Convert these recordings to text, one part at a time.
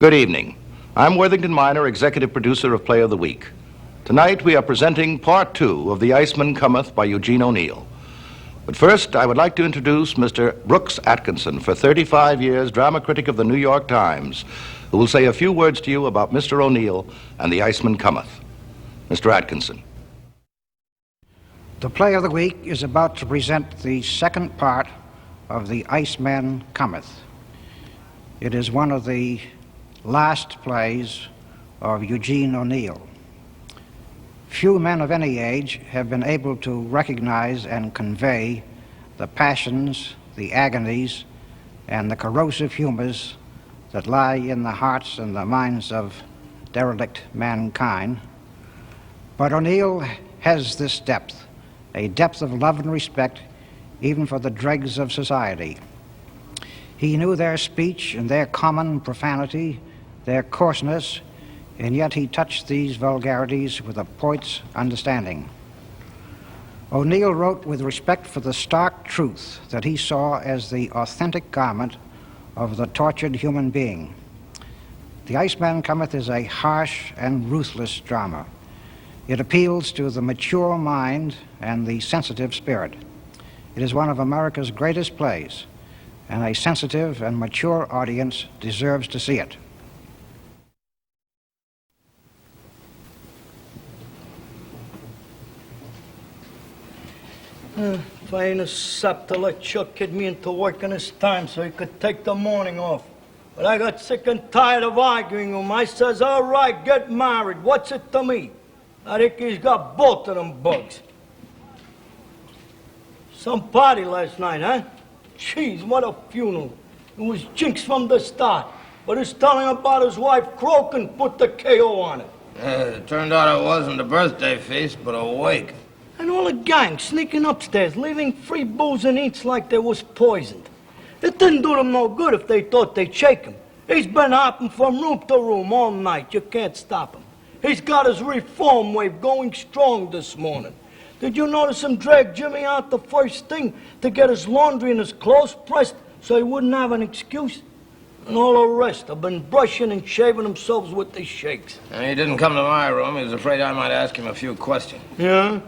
Good evening. I'm Worthington Miner, executive producer of Play of the Week. Tonight we are presenting part 2 of The Iceman Cometh by Eugene O'Neill. But first, I would like to introduce Mr. Brooks Atkinson, for 35 years drama critic of the New York Times, who will say a few words to you about Mr. O'Neill and The Iceman Cometh. Mr. Atkinson. The Play of the Week is about to present the second part of The Iceman Cometh. It is one of the last plays of Eugene O'Neill. Few men of any age have been able to recognize and convey the passions, the agonies, and the corrosive humors that lie in the hearts and the minds of derelict mankind. But O'Neill has this depth, a depth of love and respect even for the dregs of society. He knew their speech and their common profanity, their coarseness, and yet he touched these vulgarities with a poet's understanding. O'Neill wrote with respect for the stark truth that he saw as the authentic garment of the tortured human being. The Iceman Cometh is a harsh and ruthless drama. It appeals to the mature mind and the sensitive spirit. It is one of America's greatest plays, and a sensitive and mature audience deserves to see it. If I ain't a sap to let Chuck kid me into working his time so he could take the morning off. But I got sick and tired of arguing with him. I says, all right, get married. What's it to me? I think he's got both of them bugs. Some party last night, huh? Jeez, what a funeral. It was jinx from the start. But his telling about his wife croaking put the KO on it. It turned out it wasn't a birthday feast, but a wake. And all the gang sneaking upstairs, leaving free booze and eats like they was poisoned. It didn't do them no good if they thought they'd shake him. He's been hopping from room to room all night. You can't stop him. He's got his reform wave going strong this morning. Did you notice him drag Jimmy out the first thing to get his laundry and his clothes pressed so he wouldn't have an excuse? And all the rest have been brushing and shaving themselves with the shakes. And he didn't come to my room. He was afraid I might ask him a few questions. Yeah?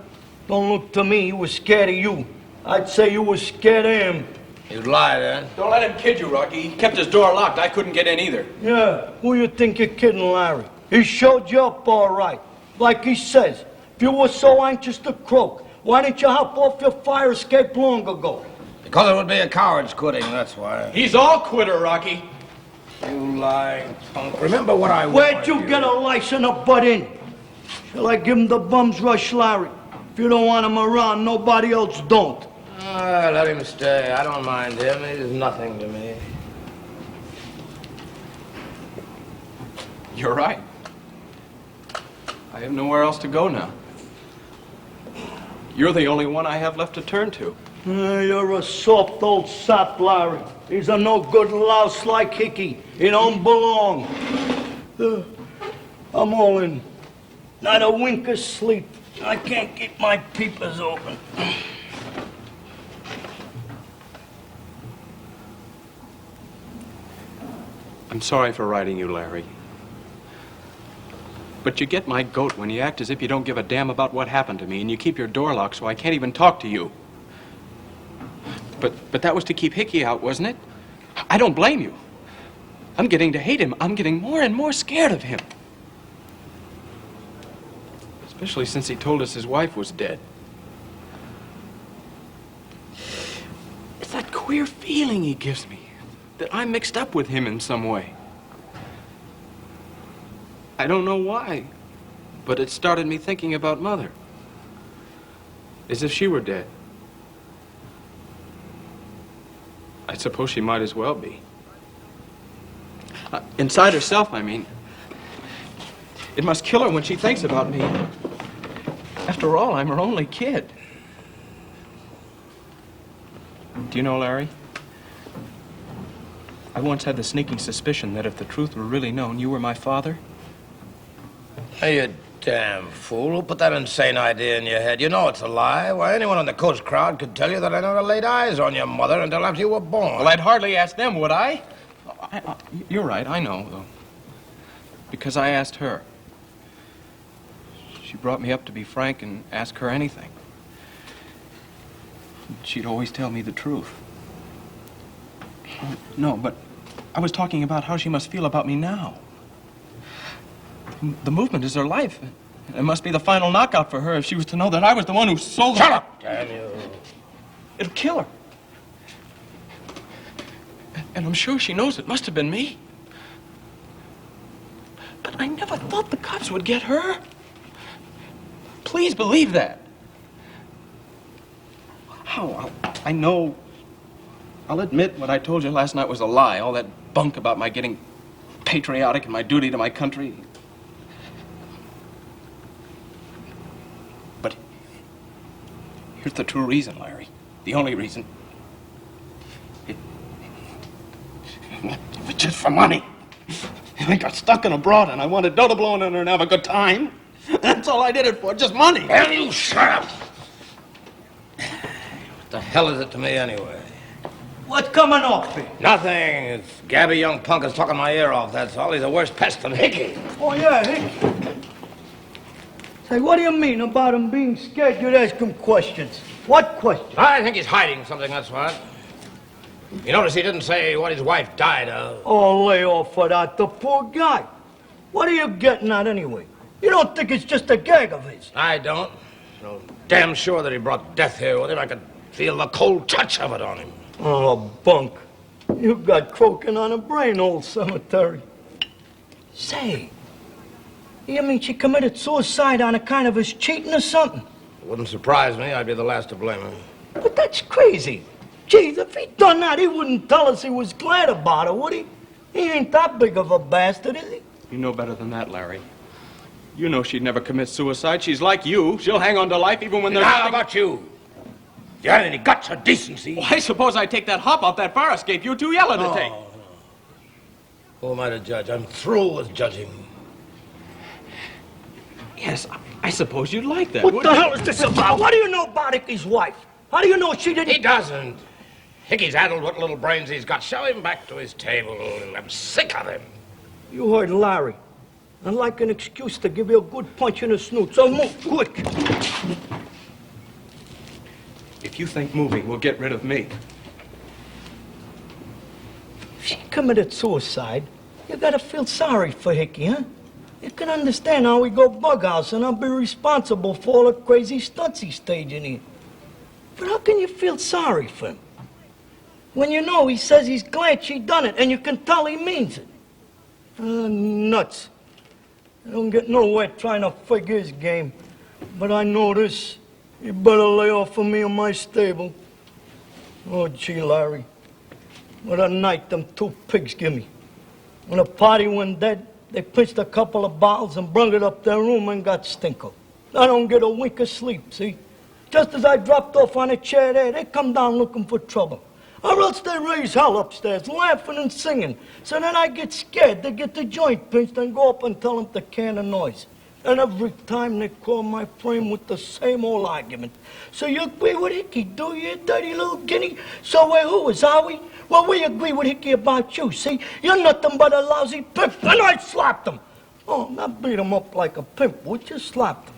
Don't look to me he was scared of you. I'd say you was scared of him. You'd lie then. Don't let him kid you, Rocky. He kept his door locked. I couldn't get in either. Yeah, who you think you're kidding, Larry? He showed you up all right. Like he says, if you were so anxious to croak, why didn't you hop off your fire escape long ago? Because it would be a coward's quitting, that's why. He's all quitter, Rocky. You lying punk. Remember what I Where'd you get a license to butt in? Shall I give him the bum's rush, Larry? If you don't want him around, nobody else don't. Let him stay. I don't mind him. He's nothing to me. You're right. I have nowhere else to go now. You're the only one I have left to turn to. You're a soft old sap, Larry. He's a no-good louse like Hickey. He don't belong. I'm all in. Not a wink of sleep. I can't keep my peepers open. I'm sorry for writing you, Larry. But you get my goat when you act as if you don't give a damn about what happened to me, and you keep your door locked so I can't even talk to you. But that was to keep Hickey out, wasn't it? I don't blame you. I'm getting to hate him. I'm getting more and more scared of him. Especially since he told us his wife was dead. It's that queer feeling he gives me, that I'm mixed up with him in some way. I don't know why, but it started me thinking about Mother. As if she were dead. I suppose she might as well be. Inside herself, I mean. It must kill her when she thinks about me. After all, I'm her only kid. Do you know, Larry? I once had the sneaking suspicion that if the truth were really known, you were my father. Hey, you damn fool. Who put that insane idea in your head? You know it's a lie. Why, anyone in the Coast crowd could tell you that I never laid eyes on your mother until after you were born. Well, I'd hardly ask them, would I? You're right, I know, though. Because I asked her. She brought me up to be frank and ask her anything. She'd always tell me the truth. No, but I was talking about how she must feel about me now. The movement is her life. It must be the final knockout for her if she was to know that I was the one who sold her. Shut up, damn you. It'll kill her. And I'm sure she knows it must have been me. But I never thought the cops would get her. Please believe that. How? I know. I'll admit what I told you last night was a lie. All that bunk about my getting patriotic and my duty to my country. But here's the true reason, Larry. The only reason. It was just for money. I got stuck in abroad and I wanted dough to blow in her and have a good time. That's all I did it for, just money. Damn you, shut up. What the hell is it to me anyway? What's coming off here? Nothing. It's Gabby young punk is talking my ear off, that's all. He's a worse pest than Hickey. Oh, yeah, Hickey. Say, what do you mean about him being scared? You'd ask him questions. What questions? I think he's hiding something, that's what. You notice he didn't say what his wife died of. Oh, lay off of that. The poor guy. What are you getting at anyway? You don't think it's just a gag of his? I don't. So damn sure that he brought death here with him. I could feel the cold touch of it on him. Oh, bunk. You got croaking on a brain, old cemetery. Say, you mean she committed suicide on account of his cheating or something? It wouldn't surprise me. I'd be the last to blame her. But that's crazy. Geez, if he'd done that, he wouldn't tell us he was glad about it, would he? He ain't that big of a bastard, is he? You know better than that, Larry. You know she'd never commit suicide. She's like you. She'll hang on to life even when there's How nothing... about you? You had any guts or decency? Well, I suppose I'd take that hop off that fire escape you two yelling to take. Who am I to judge? I'm through with judging. Yes, I suppose you'd like that. What the hell is this about? What do you know about Hickey's wife? How do you know she didn't... He doesn't. Hickey's addled what little brains he's got. Show him back to his table. I'm sick of him. You heard Larry. I'd like an excuse to give you a good punch in the snoot, so move quick. If you think moving will get rid of me. If she committed suicide, you gotta feel sorry for Hickey, huh? You can understand how we go bughouse and I'll be responsible for all the crazy stunts he's staging here. But how can you feel sorry for him? When you know he says he's glad she done it and you can tell he means it. Nuts. I don't get nowhere trying to figure his game. But I know this. You better lay off of me in my stable. Oh, gee, Larry. What a night them two pigs give me. When the party went dead, they pinched a couple of bottles and brung it up their room and got stinko. I don't get a wink of sleep, see? Just as I dropped off on a chair there, they come down looking for trouble. Or else they raise hell upstairs, laughing and singing. So then I get scared. They get the joint pinched and go up and tell them to can the noise. And every time they call my frame with the same old argument. So you agree with Hickey, do you, dirty little guinea? So we're who is, are we? Well, we agree with Hickey about you, see? You're nothing but a lousy pimp, and I slapped him. Oh, not beat him up like a pimp, would you? Slapped him.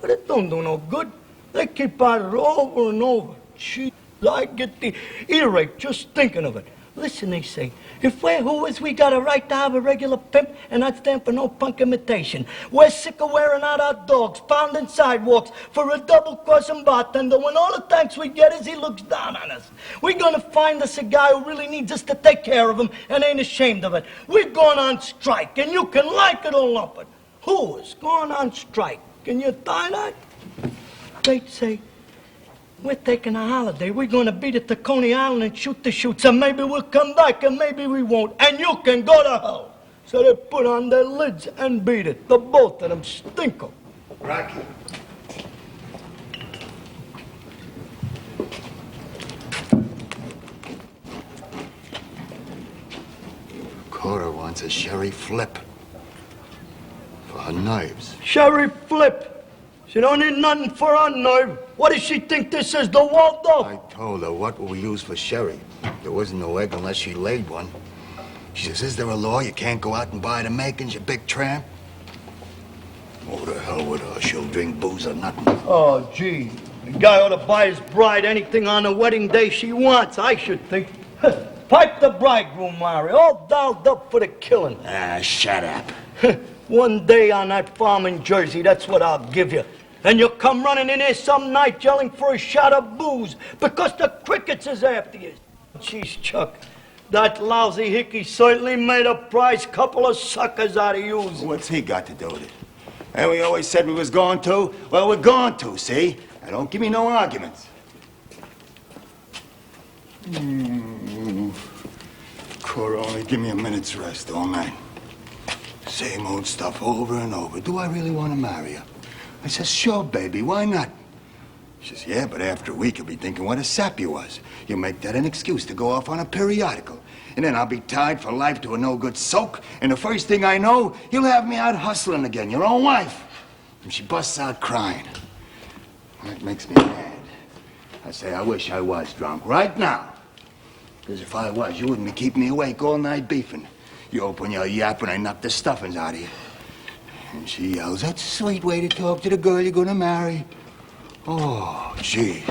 But it don't do no good. They keep at it over and over. Gee, I get the earache just thinking of it. Listen, they say, if we're who is, we got a right to have a regular pimp and not stand for no punk imitation. We're sick of wearing out our dogs, pounding sidewalks for a double-crossing bartender when all the thanks we get is he looks down on us. We're gonna find us a guy who really needs us to take care of him and ain't ashamed of it. We're going on strike, and you can like it or lump it. Who is going on strike? Can you tie that? They'd say, we're taking a holiday. We're going to beat it to Coney Island and shoot the shoots, and maybe we'll come back, and maybe we won't. And you can go to hell. So they put on their lids and beat it. The both of them stink 'em. Rocky. Cora wants a sherry flip for her knives. Sherry Flip. She don't need nothing for her nerve. What does she think this is, the Waldorf? I told her what will we use for sherry. There wasn't no egg unless she laid one. She says, is there a law you can't go out and buy the makings, you big tramp? Oh, the hell with her. She'll drink booze or nothing. Oh, gee. The guy ought to buy his bride anything on the wedding day she wants, I should think. Pipe the bridegroom, Larry, all dolled up for the killing. Ah, shut up. One day on that farm in Jersey, that's what I'll give you. And you'll come running in here some night yelling for a shot of booze because the crickets is after you. Jeez, Chuck, that lousy hickey certainly made a prize couple of suckers out of you. What's he got to do with it? And we always said we was going to. Well, we're going to, see? Now, don't give me no arguments. Cora, only give me a minute's rest all night. Same old stuff over and over. Do I really want to marry her? I says, sure, baby, why not? She says, yeah, but after a week, you'll be thinking what a sap you was. You'll make that an excuse to go off on a periodical. And then I'll be tied for life to a no-good soak. And the first thing I know, you'll have me out hustling again, your own wife. And she busts out crying. That makes me mad. I say, I wish I was drunk right now. Because if I was, you wouldn't be keeping me awake all night beefing. You open your yap and I knock the stuffings out of you. And she yells, that's a sweet way to talk to the girl you're gonna marry. Oh, gee.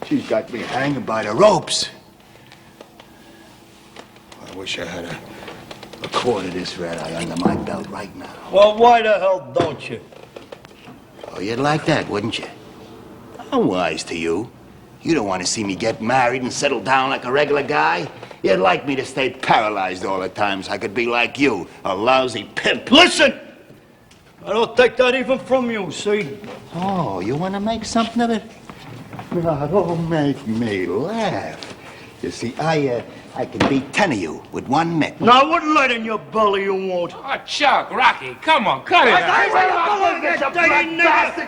She's got me hanging by the ropes. I wish I had a quart of this red eye under my belt right now. Well, why the hell don't you? Oh, you'd like that, wouldn't you? I'm wise to you. You don't want to see me get married and settle down like a regular guy. You'd like me to stay paralyzed all the time so I could be like you, a lousy pimp. Listen! I don't take that even from you, see? Oh, you want to make something of it? No, don't make me laugh. You see, I can beat 10 of you with one mitt. Now, I wouldn't let in your belly, you won't. Oh, Chuck, Rocky, come on, cut it out.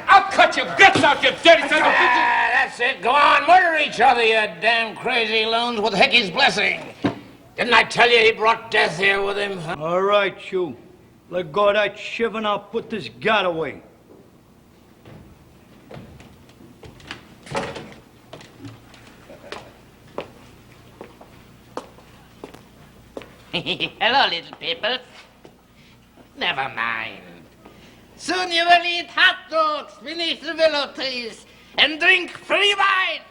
I'll cut your guts out, you dirty son of a bitch. That's it. Go on, murder each other, you damn crazy loons, with Hickey's blessing. Didn't I tell you he brought death here with him? Huh? All right, you. Let go of that shiv and I'll put this gat away. Hello, little people. Never mind. Soon you will eat hot dogs beneath the willow trees and drink free wine.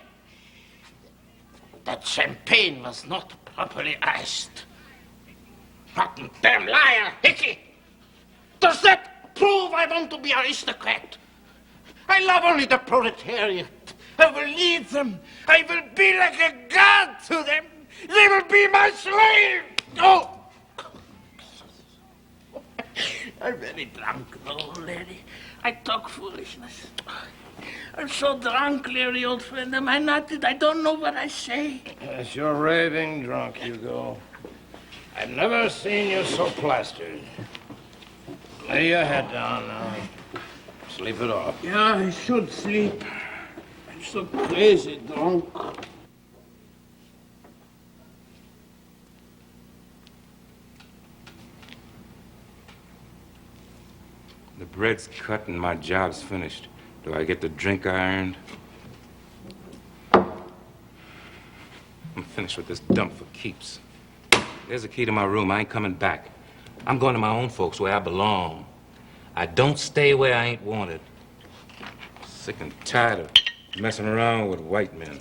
That champagne was not properly iced. Rotten damn liar, Hickey. Does that prove I want to be aristocrat? I love only the proletariat. I will lead them. I will be like a god to them. They will be my slave. Oh! I'm very drunk, old lady. I talk foolishness. I'm so drunk, Larry, old friend. Am I not? I don't know what I say. Yes, you're raving drunk, Hugo. I've never seen you so plastered. Lay your head down now. Sleep it off. Yeah, I should sleep. I'm so crazy drunk. The bread's cut and my job's finished. Do I get the drink I earned? I'm finished with this dump for keeps. There's the key to my room. I ain't coming back. I'm going to my own folks where I belong. I don't stay where I ain't wanted. Sick and tired of messing around with white men.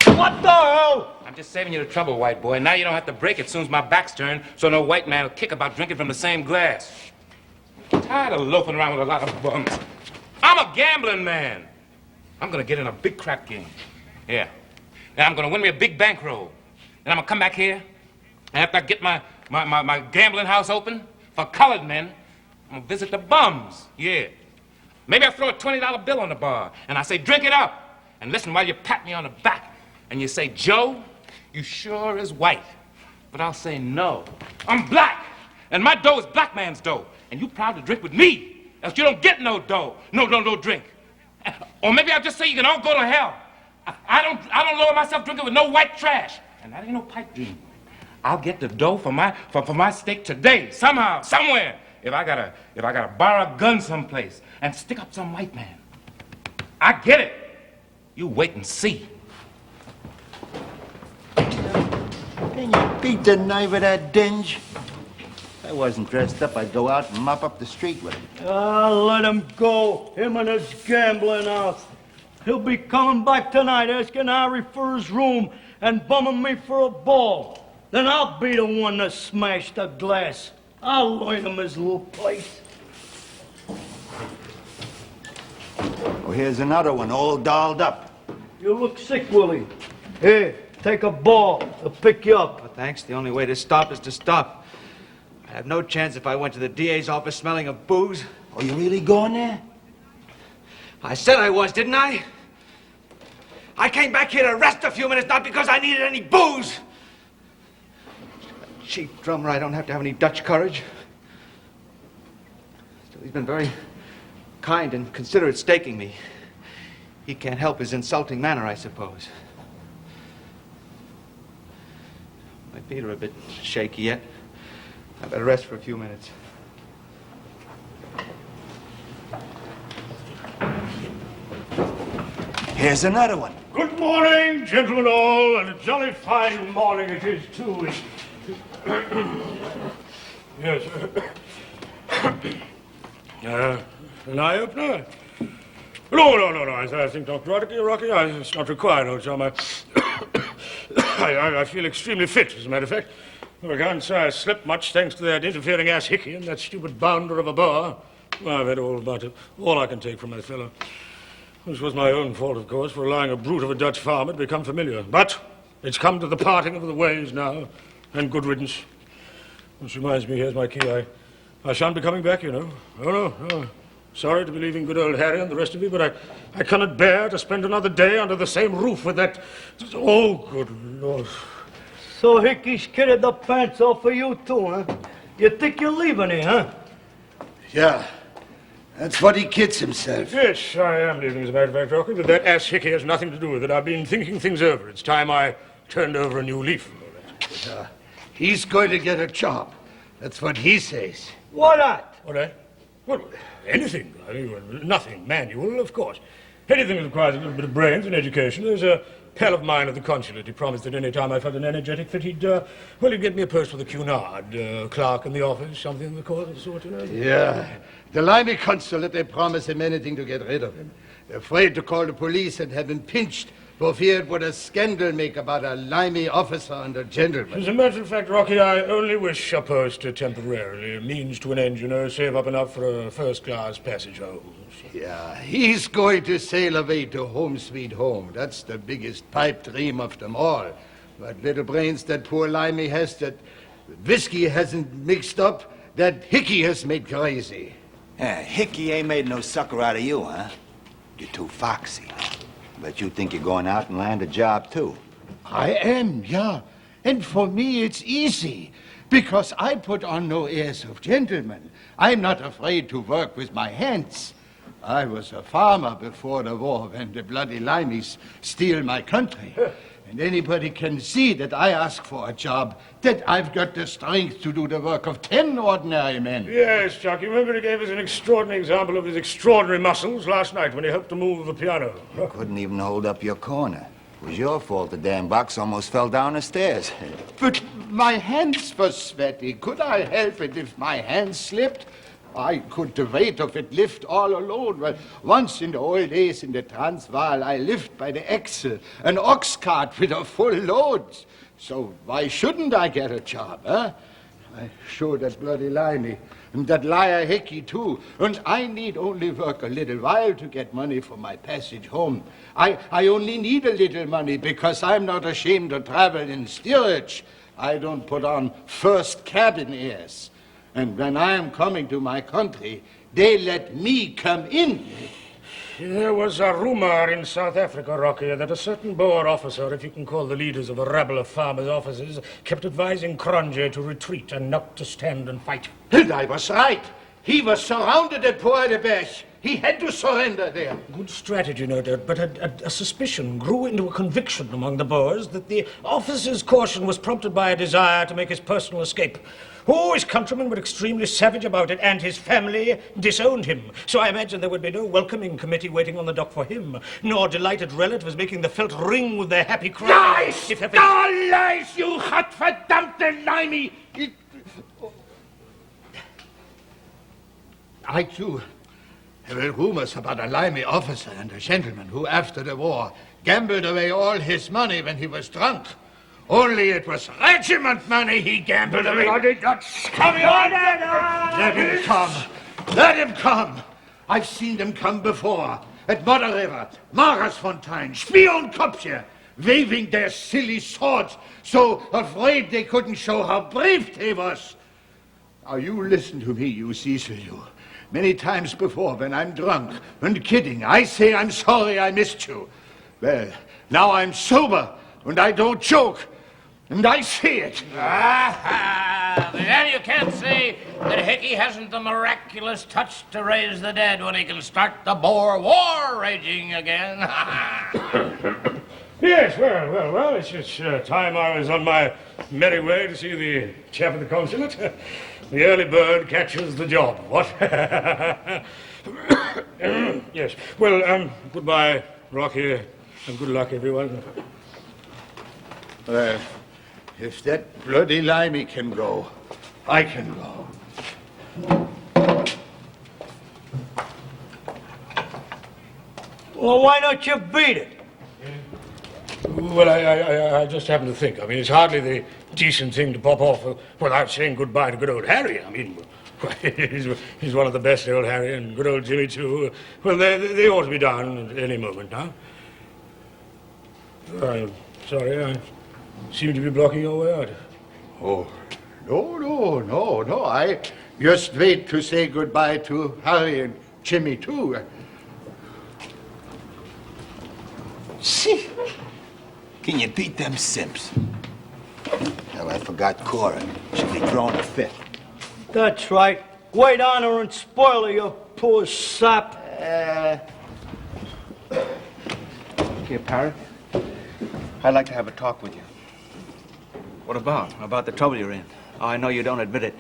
What the hell? I'm just saving you the trouble, white boy. Now you don't have to break it as soon as my back's turned, so no white man will kick about drinking from the same glass. I'm tired of loafing around with a lot of bums. I'm a gambling man. I'm gonna get in a big crap game. Yeah. And I'm gonna win me a big bankroll. And I'm gonna come back here, and after I get my gambling house open for colored men, I'm gonna visit the bums. Yeah. Maybe I throw a $20 bill on the bar, and I say, drink it up. And listen while you pat me on the back, and you say, Joe, you sure is white. But I'll say, no, I'm black, and my dough is black man's dough, and you proud to drink with me, else you don't get no dough, no drink. Or maybe I'll just say you can all go to hell. I don't lower myself drinking with no white trash, and that ain't no pipe dream. I'll get the dough for my steak today, somehow, somewhere. If I gotta borrow a gun someplace and stick up some white man, I get it. You wait and see. Can you beat the nerve of that dinge? If I wasn't dressed up, I'd go out and mop up the street with him. Let him go. Him and his gambling house. He'll be coming back tonight asking Harry for his room and bumming me for a ball. Then I'll be the one to smash the glass. I'll learn him his little place. Oh, here's another one, all dolled up. You look sick, Willie. Here, take a ball. I'll pick you up. Oh, thanks. The only way to stop is to stop. I have no chance if I went to the DA's office smelling of booze. Oh, you really going there? I said I was, didn't I? I came back here to rest a few minutes, not because I needed any booze. Cheap drummer, I don't have to have any Dutch courage. Still, he's been very kind and considerate staking me. He can't help his insulting manner, I suppose. My feet are a bit shaky yet. I better rest for a few minutes. Here's another one. Good morning, gentlemen all, and a jolly fine morning it is, too. Yes. An eye-opener? No. I think, Dr. Rocky, it's not required, old chum. I feel extremely fit, as a matter of fact. I can't say I slept much, thanks to that interfering ass Hickey and that stupid bounder of a bar. I've had all about it, all I can take from that fellow. This was my own fault, of course, for allowing a brute of a Dutch farmer to become familiar. But it's come to the parting of the ways now, and good riddance. Which reminds me, here's my key. I shan't be coming back, you know. Oh, no. Sorry to be leaving good old Harry and the rest of you, but I cannot bear to spend another day under the same roof with that... Oh, good Lord. So Hickey's kidded the pants off of you, too, huh? You think you're leaving here, huh? Yeah. That's what he kids himself. Yes, I am leaving, as a matter of fact, Rocky, but that ass Hickey has nothing to do with it. I've been thinking things over. It's time I turned over a new leaf. He's going to get a job. That's what he says. What at? Well, anything. I mean, nothing manual, of course. Anything that requires a little bit of brains and education. There's a pal of mine at the consulate. He promised that any time I felt an energetic fit, he'd get me a post for the Cunard, clerk in the office, something of the sort, you know. Yeah. The Limey consulate, they promise him anything to get rid of him. They're afraid to call the police and have him pinched for fear it would a scandal make about a Limey officer and a gentleman. As a matter of fact, Rocky, I only wish a post temporarily. Means to an end, you know, save up enough for a first-class passage home. Yeah, he's going to sail away to home sweet home. That's the biggest pipe dream of them all. What little brains that poor Limey has, that whiskey hasn't mixed up, that Hickey has made crazy. Yeah, Hickey ain't made no sucker out of you, huh? You're too foxy. But you think you're going out and land a job, too. I am, yeah. And for me, it's easy. Because I put on no airs of gentleman. I'm not afraid to work with my hands. I was a farmer before the war when the bloody Limeys steal my country. And anybody can see that I ask for a job, that I've got the strength to do the work of 10 ordinary men. Yes, Chuck, you remember he gave us an extraordinary example of his extraordinary muscles last night when he helped to move the piano. You couldn't even hold up your corner. It was your fault the damn box almost fell down the stairs. But my hands were sweaty. Could I help it if my hands slipped? I could the weight of it lift all alone. Well, once in the old days in the Transvaal, I lift by the axle an ox cart with a full load. So why shouldn't I get a job, huh? I show that bloody Limey, and that liar Hickey, too. And I need only work a little while to get money for my passage home. I only need a little money because I'm not ashamed to travel in steerage. I don't put on first cabin airs. And when I am coming to my country, they let me come in. There was a rumor in South Africa, Rocky, that a certain Boer officer, if you can call the leaders of a rabble of farmers' officers, kept advising Cronje to retreat and not to stand and fight. And I was right. He was surrounded at Poordeberg. He had to surrender there. Good strategy, no doubt, but a suspicion grew into a conviction among the Boers that the officer's caution was prompted by a desire to make his personal escape. Oh, his countrymen were extremely savage about it, and his family disowned him. So I imagine there would be no welcoming committee waiting on the dock for him, nor delighted relatives making the felt ring with their happy cries. Lies! Lies, you Gottverdammte Limey! I, too, have heard rumors about a limey officer and a gentleman who, after the war, gambled away all his money when he was drunk. Only it was regiment money he gambled away. Come on! Let him come. Let him come. I've seen them come before. At Modder River, Magersfontein, Spionkopje, waving their silly swords, so afraid they couldn't show how brave they was. Now you listen to me, you Cecil, you. Many times before, when I'm drunk and kidding, I say I'm sorry I missed you. Well, now I'm sober, and I don't joke, and I say it. Then you can't say that Hickey hasn't the miraculous touch to raise the dead when he can start the Boer War raging again. Yes, well, it's time I was on my merry way to see the chap at the consulate. The early bird catches the job, what? Yes, well, goodbye, Rocky, and good luck, everyone. Well, if that bloody limey can go, I can go. Well, why don't you beat it? Well, I just happened to think. I mean, it's hardly the decent thing to pop off without saying goodbye to good old Harry. I mean, he's one of the best, old Harry, and good old Jimmy, too. Well, they ought to be down at any moment now. I'm sorry, I seem to be blocking your way out. Oh, no. I just wait to say goodbye to Harry and Jimmy, too. See? Can you beat them simps? Hell, I forgot Cora. She'll be throwing a fit. That's right. Wait on her and spoil her, you poor sap. Here, Parrot. I'd like to have a talk with you. What about? About the trouble you're in. Oh, I know you don't admit it.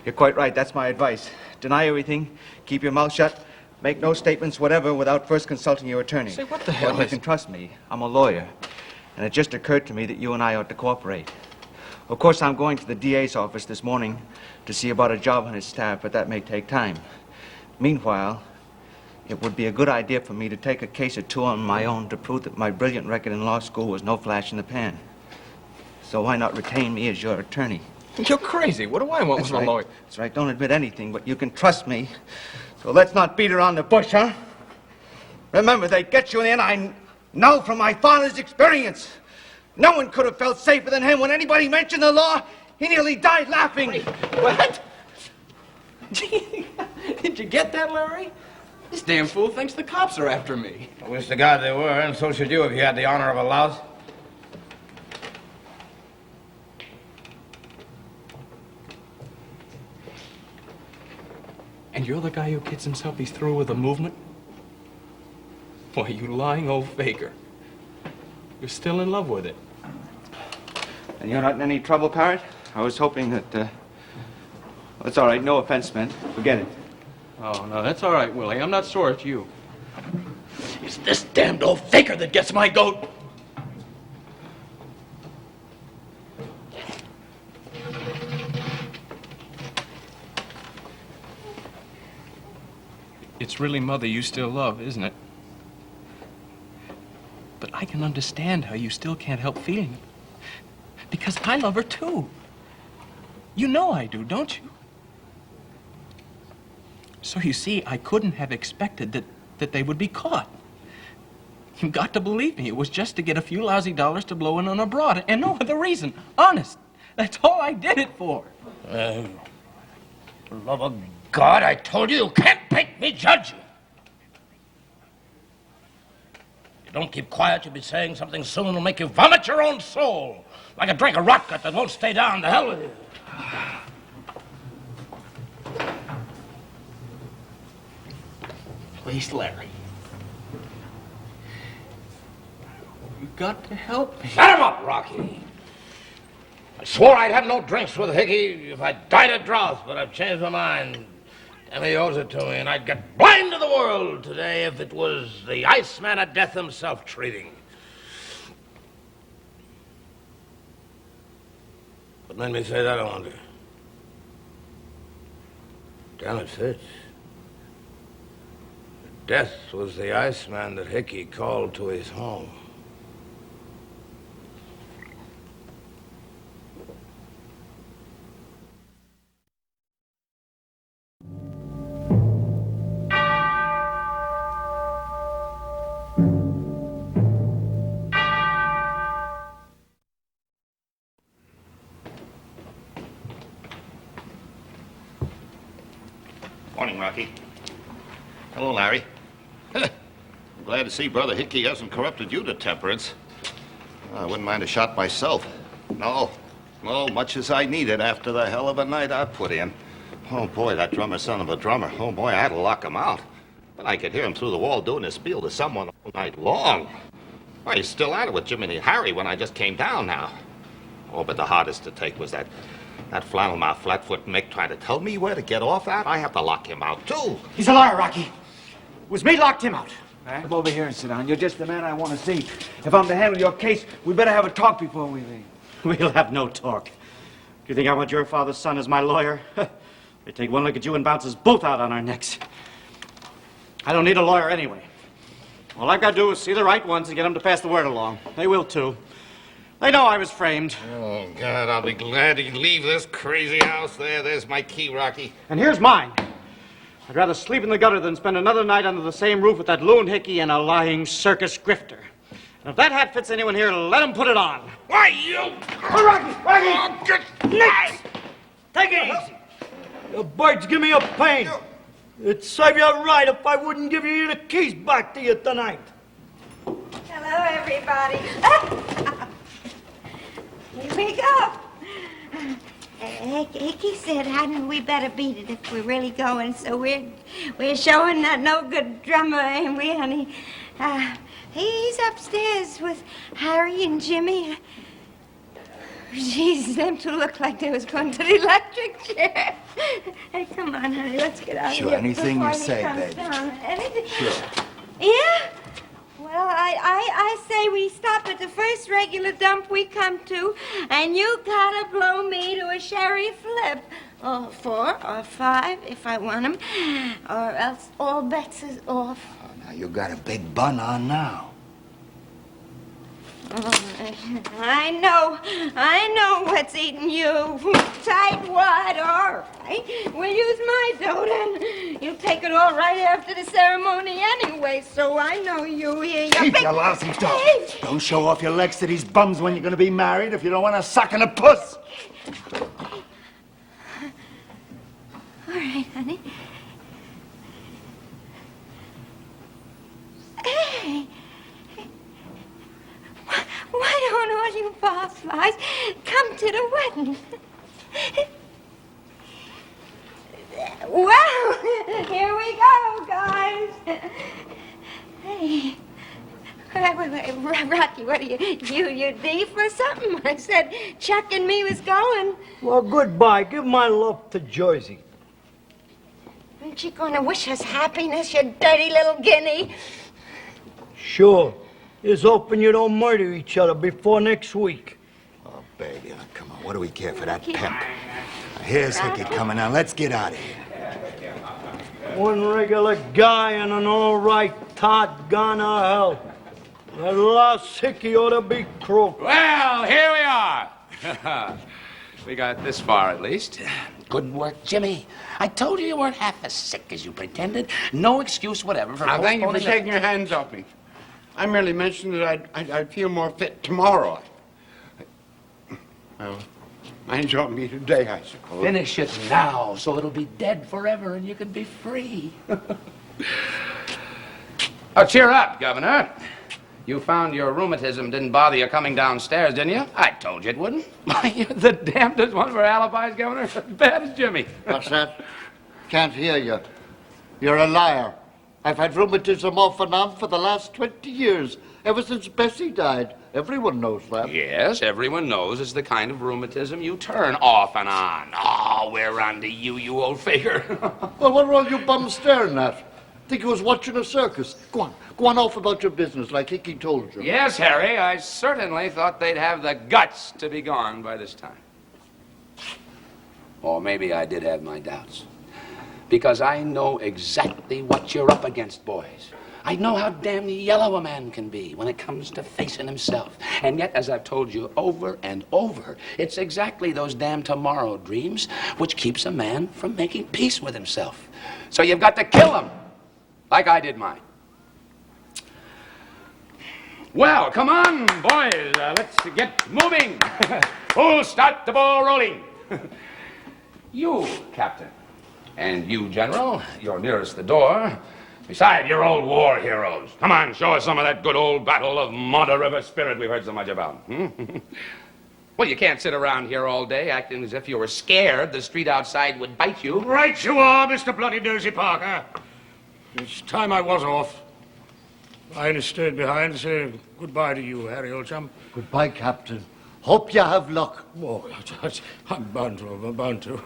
You're quite right. That's my advice. Deny everything. Keep your mouth shut. Make no statements whatever without first consulting your attorney. Say, what the hell You can trust me. I'm a lawyer. And it just occurred to me that you and I ought to cooperate. Of course, I'm going to the DA's office this morning to see about a job on his staff, but that may take time. Meanwhile, it would be a good idea for me to take a case or two on my own to prove that my brilliant record in law school was no flash in the pan. So why not retain me as your attorney? You're crazy. What do I want with a lawyer? That's right. Don't admit anything, but you can trust me. So let's not beat around the bush, huh? Remember, they get you in the end. I know from my father's experience. No one could have felt safer than him. When anybody mentioned the law, he nearly died laughing. What? Did you get that, Larry? This damn fool thinks the cops are after me. I wish to God they were, and so should you if you had the honor of a louse. And you're the guy who kids himself he's through with the movement? Why, you lying old faker. You're still in love with it. And you're not in any trouble, Parrot? I was hoping that, well, it's all right. No offense meant. Forget it. Oh, no, that's all right, Willie. I'm not sore at you. It's this damned old faker that gets my goat. It's really Mother you still love, isn't it? But I can understand how you still can't help feeling it. Because I love her, too. You know I do, don't you? So you see, I couldn't have expected that they would be caught. You've got to believe me. It was just to get a few lousy dollars to blow in on abroad, and no other reason. Honest. That's all I did it for. For the love of God, I told you, you can't make me judge you. You don't keep quiet, you'll be saying something soon that'll make you vomit your own soul. Like a drink of rot gut that won't stay down. The hell with you. two-faced Larry. You've got to help me. Shut him up, Rocky. I swore I'd have no drinks with Hickey if I died of drought, but I've changed my mind. Emmy owes it to me, and I'd get blind to the world today if it was the Iceman of death himself treating. What made me say that, I wonder? Damn it, Fitz. Death was the Iceman that Hickey called to his home. Morning, Rocky. Hello, Larry. I'm glad to see Brother Hickey hasn't corrupted you to temperance. I wouldn't mind a shot myself. No, much as I needed after the hell of a night I put in. Oh, boy, that drummer son of a drummer. Oh, boy, I had to lock him out. But I could hear him through the wall doing his spiel to someone all night long. Why, he's still at it with Jimmy and Harry when I just came down now. Oh, but the hardest to take was that flannel-mouth flatfoot Mick trying to tell me where to get off at. I have to lock him out, too. He's a liar, Rocky. It was me locked him out. Come over here and sit down. You're just the man I want to see. If I'm to handle your case, we better have a talk before we leave. We'll have no talk. Do you think I want your father's son as my lawyer? They take one look at you and bounce us both out on our necks. I don't need a lawyer anyway. All I've got to do is see the right ones and get them to pass the word along. They will, too. They know I was framed. Oh, God, I'll be glad to leave this crazy house. There's my key, Rocky. And here's mine. I'd rather sleep in the gutter than spend another night under the same roof with that loon Hickey and a lying circus grifter. And if that hat fits anyone here, let him put it on. Why, you... Oh, Rocky! Oh, good night! Take it easy. The birds give me a pain. It'd serve you right if I wouldn't give you the keys back to you tonight. Hello, everybody. Here we go. Hickey said, hadn't we better beat it if we're really going? So we're showing that no good drummer, ain't we, honey? He's upstairs with Harry and Jimmy. Jeez, them two look like they was going to the electric chair. Hey, come on, honey, let's get out of here. Sure, anything you before he say, comes baby. down. Anything? Sure. Yeah? Well, I say we stop at the first regular dump we come to, and you gotta blow me to a sherry flip. Or 4 or 5 if I want 'em, or else all bets is off. Oh, now you got a big bun on now. Oh, I know what's eating you. Tight wad, all right. We'll use my dough then. You'll take it all right after the ceremony anyway, so I know you here. Keep your lousy dog. Don't show off your legs to these bums when you're going to be married if you don't want to suck in a puss. All right, honey. Hey. Why don't all you barflies come to the wedding? Well, here we go, guys. Hey. Wait, Rocky, what are you deep or something? I said Chuck and me was going. Well, goodbye. Give my love to Jersey. Aren't you going to wish us happiness, you dirty little guinea? Sure. Here's hoping you don't murder each other before next week. Oh, baby, now, come on. What do we care for that pimp? Now, here's Hickey coming on. Let's get out of here. One regular guy and an all right tot gone to hell. That last Hickey ought to be croaked. Well, here we are. We got this far, at least. Good work, Jimmy. I told you weren't half as sick as you pretended. No excuse whatever for Now, thank you for postponing taking your hands off me. I merely mentioned that I'd feel more fit tomorrow. Well, mine's on me today, I suppose. Finish it now, so it'll be dead forever and you can be free. Oh, cheer up, Governor. You found your rheumatism didn't bother you coming downstairs, didn't you? I told you it wouldn't. Why, you're the damnedest one for alibis, Governor. As bad as Jimmy. What's that? Can't hear you. You're a liar. I've had rheumatism off and on for the last 20 years, ever since Bessie died. Everyone knows that. Yes, everyone knows it's the kind of rheumatism you turn off and on. Oh, we're on to you, you old faker. Well, what are all you bums staring at? Think you was watching a circus? Go on off about your business like Hickey told you. Yes, Harry, I certainly thought they'd have the guts to be gone by this time. Or maybe I did have my doubts. Because I know exactly what you're up against, boys. I know how damn yellow a man can be when it comes to facing himself. And yet, as I've told you over and over, it's exactly those damn tomorrow dreams which keeps a man from making peace with himself. So you've got to kill him, like I did mine. Well, come on, boys, let's get moving. Who'll start the ball rolling? You, Captain. And you, General, you're nearest the door. Besides, you're old war heroes. Come on, show us some of that good old Battle of Monte River spirit we've heard so much about. Well, you can't sit around here all day acting as if you were scared the street outside would bite you. Right you are, Mr. Bloody Nosy Parker. It's time I was off. I only stayed behind to say goodbye to you, Harry, old chum. Goodbye, Captain. Hope you have luck. Oh, I'm bound to, I'm bound to.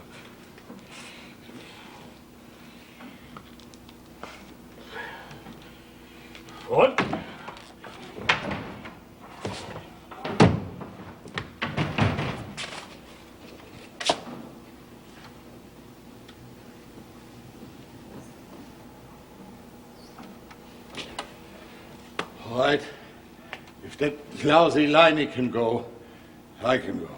What? All right. If that lousy liney can go, I can go.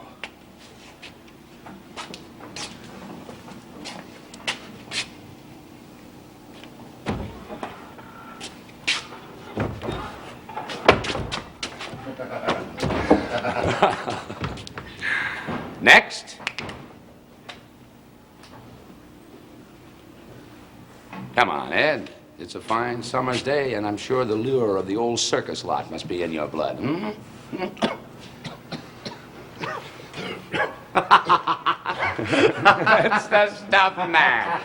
Next. Come on, Ed. It's a fine summer's day, and I'm sure the lure of the old circus lot must be in your blood. That's the stuff, man.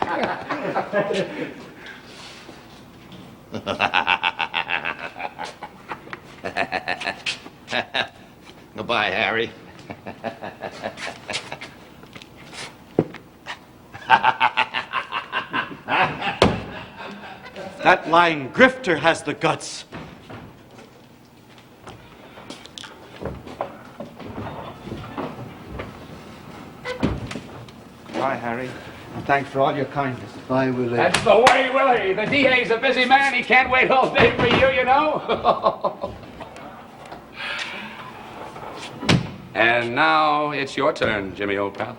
Goodbye, Harry. That lying grifter has the guts. Goodbye, Harry. And thanks for all your kindness. Bye, Willie. That's the way, Willie. The DA's a busy man. He can't wait all day for you, you know. And now it's your turn, Jimmy, old pal.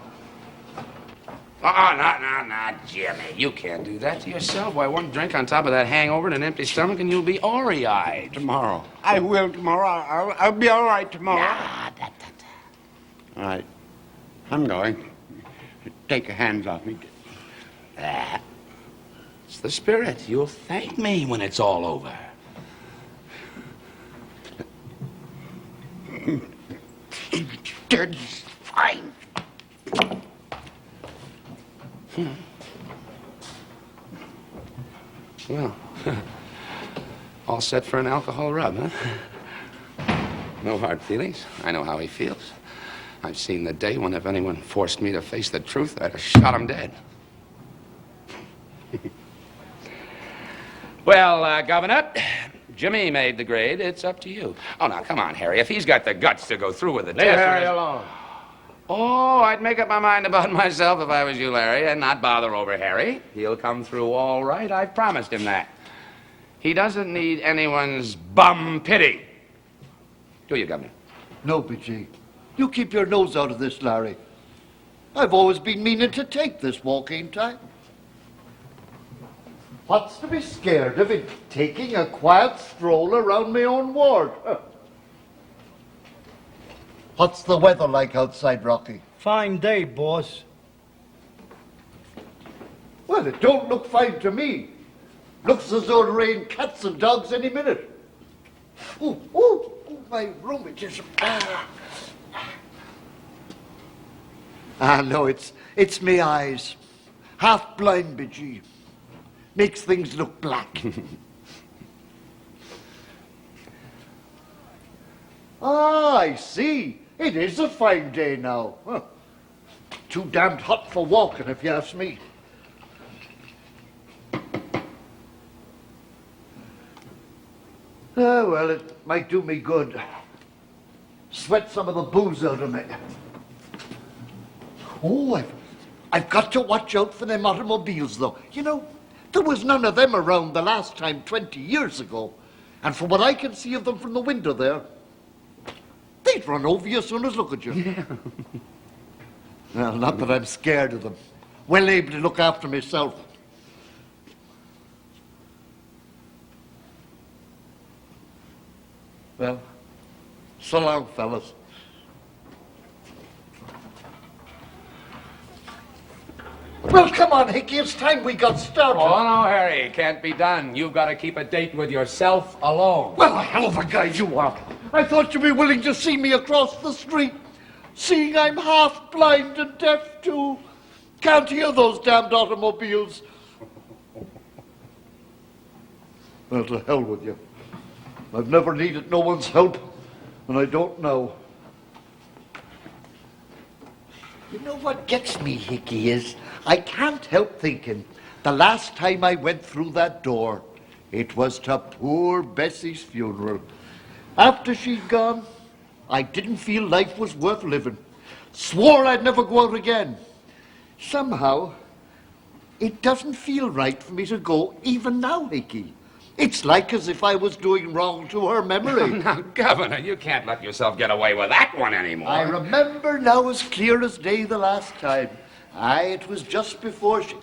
Oh, not Jimmy. You can't do that to yourself. Why, one drink on top of that hangover and an empty stomach and you'll be awry-eyed. Tomorrow. I will tomorrow. I'll be all right tomorrow. All right. I'm going. Take your hands off me. It's the spirit. You'll thank me when it's all over. Dirty swine. Well, all set for an alcohol rub, huh? No hard feelings. I know how he feels. I've seen the day when if anyone forced me to face the truth, I'd have shot him dead. Well, Governor, Jimmy made the grade. It's up to you. Oh, now, come on, Harry. If he's got the guts to go through with the test... Leave Harry alone. Oh, I'd make up my mind about myself if I was you, Larry, and not bother over Harry. He'll come through all right. I've promised him that. He doesn't need anyone's bum pity. Do you, Governor? No, BG. You keep your nose out of this, Larry. I've always been meaning to take this walk, ain't I? What's to be scared of in taking a quiet stroll around my own ward? What's the weather like outside, Rocky? Fine day, boss. Well, it don't look fine to me. Looks as though it'll rain cats and dogs any minute. Ooh, my rheumatism. No, it's me eyes. Half blind, BG. Makes things look black. Ah, I see. It is a fine day now. Huh. Too damned hot for walking, if you ask me. Oh, well, it might do me good. Sweat some of the booze out of me. Oh, I've got to watch out for them automobiles, though. You know, there was none of them around the last time 20 years ago. And from what I can see of them from the window there, they'd run over you as soon as look at you. Yeah. Well, not that I'm scared of them. Well able to look after myself. Well, so long, fellas. Well, come on, Hickey, it's time we got started. Oh, no, Harry, can't be done. You've got to keep a date with yourself alone. Well, a hell of a guy you are. I thought you'd be willing to see me across the street, seeing I'm half blind and deaf too. Can't hear those damned automobiles. Well, to hell with you. I've never needed no one's help, and I don't know. You know what gets me, Hickey, is I can't help thinking the last time I went through that door, it was to poor Bessie's funeral. After she'd gone, I didn't feel life was worth living. Swore I'd never go out again. Somehow, it doesn't feel right for me to go even now, Hickey. It's like as if I was doing wrong to her memory. Now, Governor, you can't let yourself get away with that one anymore. I remember now as clear as day the last time. Aye, it was just before she...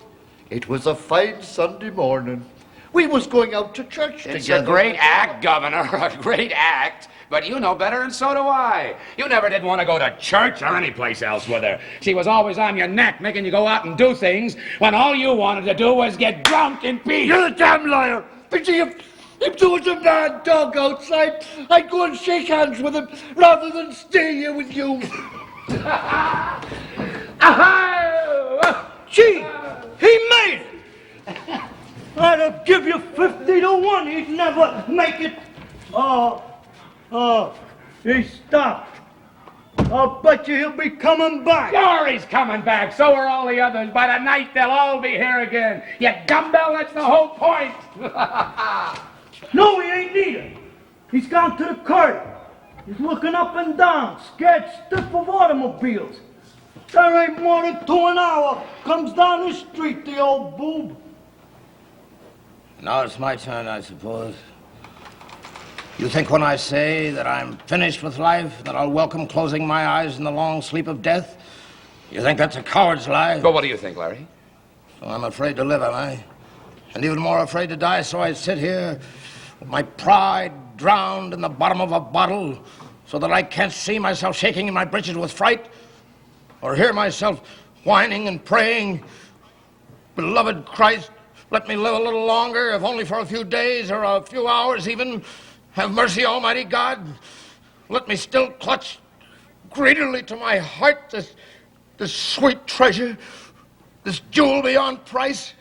It was a fine Sunday morning. We was going out to church together. It's a great act, Governor, a great act. But you know better, and so do I. You never did want to go to church or any place else with her. She was always on your neck, making you go out and do things when all you wanted to do was get drunk in peace. You're a damn liar! But see, if there was a mad dog outside, I'd go and shake hands with him rather than stay here with you. Gee, he made it! I'd have give you 50 to 1. He'd never make it. He stopped. I'll bet you he'll be coming back. Sure, he's coming back. So are all the others. By the night, they'll all be here again. You dumbbell, that's the whole point. No, he ain't neither. He's gone to the curb. He's looking up and down, scared stiff of automobiles. There ain't more than 2 an hour. Comes down the street, the old boob. Now it's my turn, I suppose. You think when I say that I'm finished with life, that I'll welcome closing my eyes in the long sleep of death? You think that's a coward's lie? But what do you think, Larry? So I'm afraid to live, am I? And even more afraid to die, so I sit here with my pride drowned in the bottom of a bottle so that I can't see myself shaking in my breeches with fright or hear myself whining and praying, "Beloved Christ, let me live a little longer, if only for a few days or a few hours even. Have mercy, Almighty God. Let me still clutch greedily to my heart this sweet treasure, this jewel beyond price,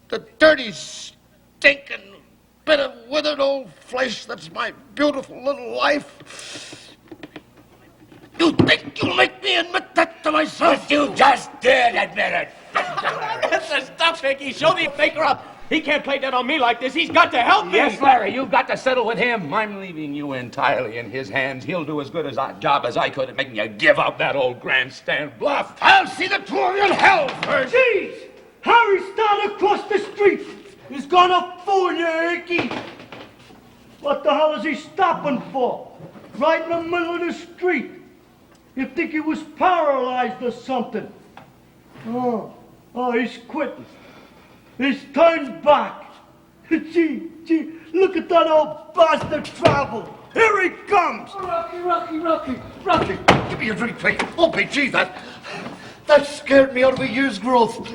the dirty, stinking bit of withered old flesh that's my beautiful little life." You think you'll make me admit that to myself? But you just did admit it. That's the stuff, Hickey. Show the faker up. He can't play that on me like this. He's got to help me. Yes, Larry, you've got to settle with him. I'm leaving you entirely in his hands. He'll do as good a job as I could at making you give up that old grandstand bluff. I'll see the two of you in hell first. Jeez! Harry's down across the street. He's gonna fool you, Hickey. What the hell is he stopping for? Right in the middle of the street. You'd think he was paralyzed or something. Oh, he's quitting. He's turned back. Gee, look at that old bastard travel. Here he comes. Rocky, give me a drink, quick. Oh, gee, that scared me out of a year's growth.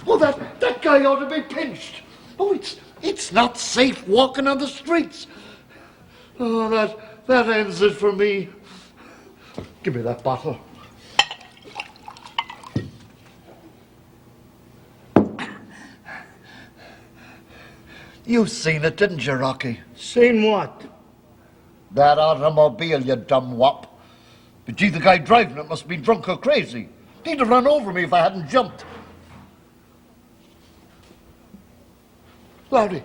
Oh, that guy ought to be pinched. Oh, it's not safe walking on the streets. Oh, that ends it for me. Give me that bottle. You seen it, didn't you, Rocky? Seen what? That automobile, you dumb wop. But gee, the guy driving it must have been drunk or crazy. He'd have run over me if I hadn't jumped. Larry,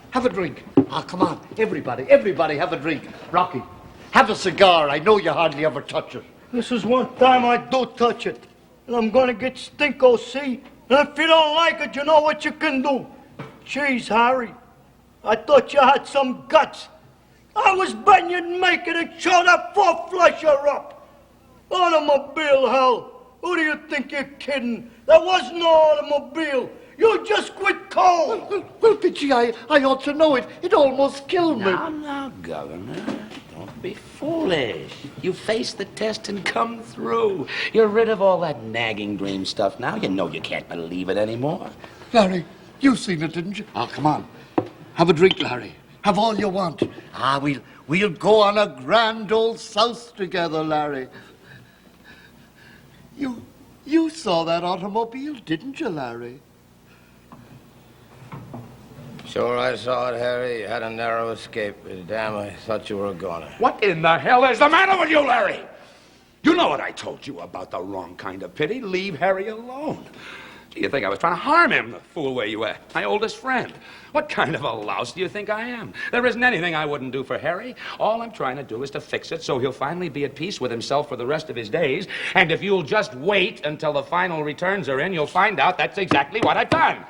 have a drink. Ah, come on, everybody have a drink. Rocky, have a cigar. I know you hardly ever touch it. This is one time I do touch it. And I'm gonna get stinko, see? And if you don't like it, you know what you can do. Jeez, Harry, I thought you had some guts. I was betting you'd make it and show that four-flusher up. Automobile, hell. Who do you think you're kidding? There was no automobile. You just quit cold. Well, Pitchy, I ought to know it. It almost killed me. Now, Governor, don't be foolish. You faced the test and come through. You're rid of all that nagging dream stuff now. You know you can't believe it anymore. Larry, you seen it, didn't you? Oh, come on. Have a drink, Larry. Have all you want. Ah, we'll go on a grand old souse together, Larry. You saw that automobile, didn't you, Larry? Sure I saw it, Harry. You had a narrow escape. Damn, I thought you were a goner. What in the hell is the matter with you, Larry? You know what I told you about the wrong kind of pity. Leave Harry alone. Do you think I was trying to harm him, the fool way you act? My oldest friend. What kind of a louse do you think I am? There isn't anything I wouldn't do for Harry. All I'm trying to do is to fix it so he'll finally be at peace with himself for the rest of his days. And if you'll just wait until the final returns are in, you'll find out that's exactly what I've done.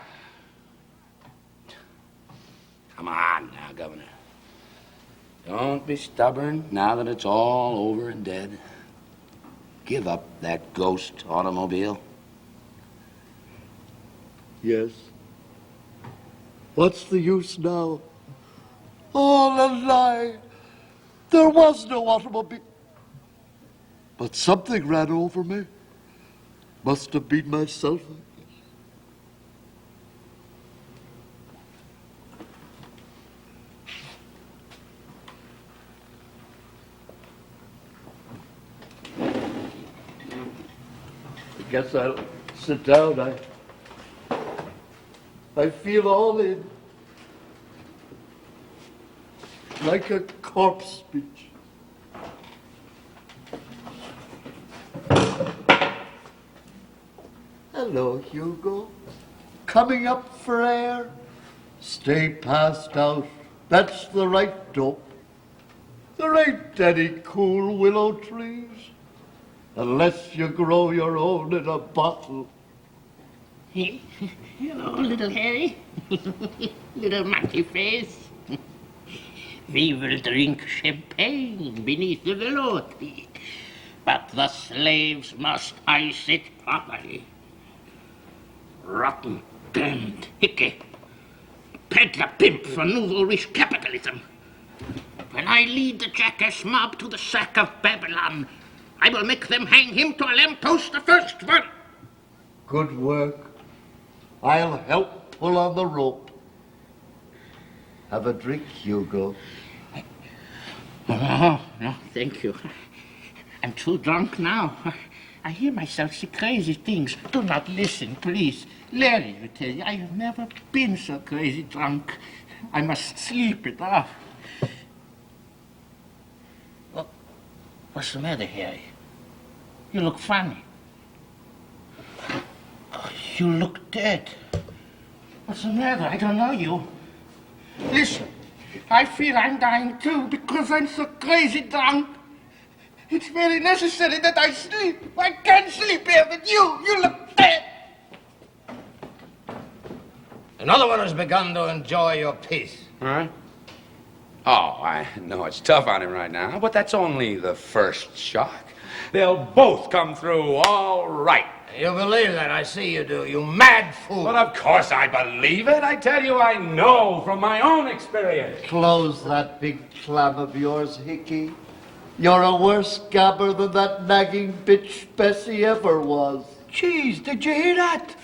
Come on now, Governor. Don't be stubborn now that it's all over and dead. Give up that ghost automobile. Yes. What's the use now? All a lie. There was no automobile. But something ran over me. Must have been myself. I guess I'll sit down. I feel all in. Like a corpse speech. Hello, Hugo. Coming up for air? Stay passed out. That's the right dope. There ain't any cool willow trees. Unless you grow your own in a bottle. Hello, little Harry. Little monkey face. We will drink champagne beneath the willow tree, but the slaves must ice it properly. Rotten, damned hickey. Peddler pimp for nouveau riche capitalism. When I lead the jackass mob to the sack of Babylon, I will make them hang him to a lamppost the first one. Good work. I'll help pull on the rope. Have a drink, Hugo. Oh, no, thank you. I'm too drunk now. I hear myself say crazy things. Do not listen, please. Larry will tell you, I have never been so crazy drunk. I must sleep it off. What's the matter, Harry? You look funny. Oh, you look dead. What's the matter? I don't know you. Listen, I feel I'm dying too because I'm so crazy drunk. It's very necessary that I sleep. I can't sleep here with you. You look dead. Another one has begun to enjoy your peace. Huh? Oh, I know it's tough on him right now, but that's only the first shock. They'll both come through all right. You believe that? I see you do. You mad fool. Well, of course I believe it. I tell you, I know from my own experience. Close that big clam of yours, Hickey. You're a worse gabber than that nagging bitch Bessie ever was. Jeez, did you hear that?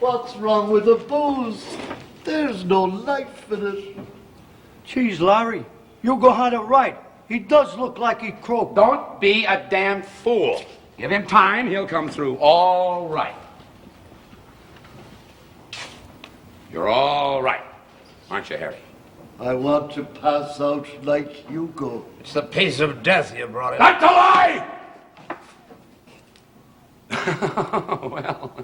What's wrong with the booze? There's no life in it. Jeez, Larry, Hugo had it right. He does look like he croaked. Don't be a damn fool. Give him time, he'll come through all right. You're all right, aren't you, Harry? I want to pass out like Hugo. It's the piece of death you brought in. That's a lie! Well,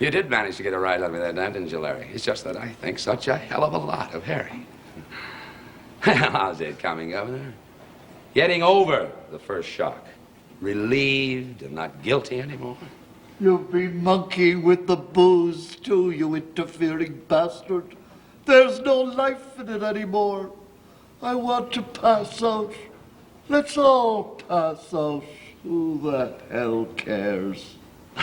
you did manage to get a rise out of me that time, didn't you, Larry? It's just that I think such a hell of a lot of Harry. How's it coming, Governor? Getting over the first shock. Relieved and not guilty anymore. You've been monkeying with the booze, too, you interfering bastard. There's no life in it anymore. I want to pass out. Let's all pass out. Who the hell cares?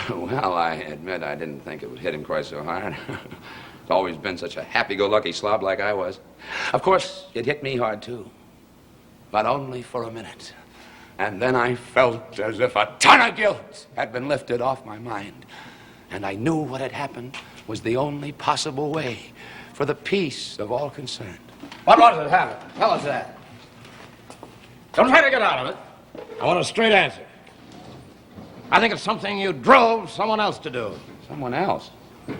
Well, I admit I didn't think it would hit him quite so hard. He's always been such a happy-go-lucky slob like I was. Of course, it hit me hard, too. But only for a minute. And then I felt as if a ton of guilt had been lifted off my mind. And I knew what had happened was the only possible way for the peace of all concerned. What was it, Hannah? Tell us that. Don't try to get out of it. I want a straight answer. I think it's something you drove someone else to do. Someone else?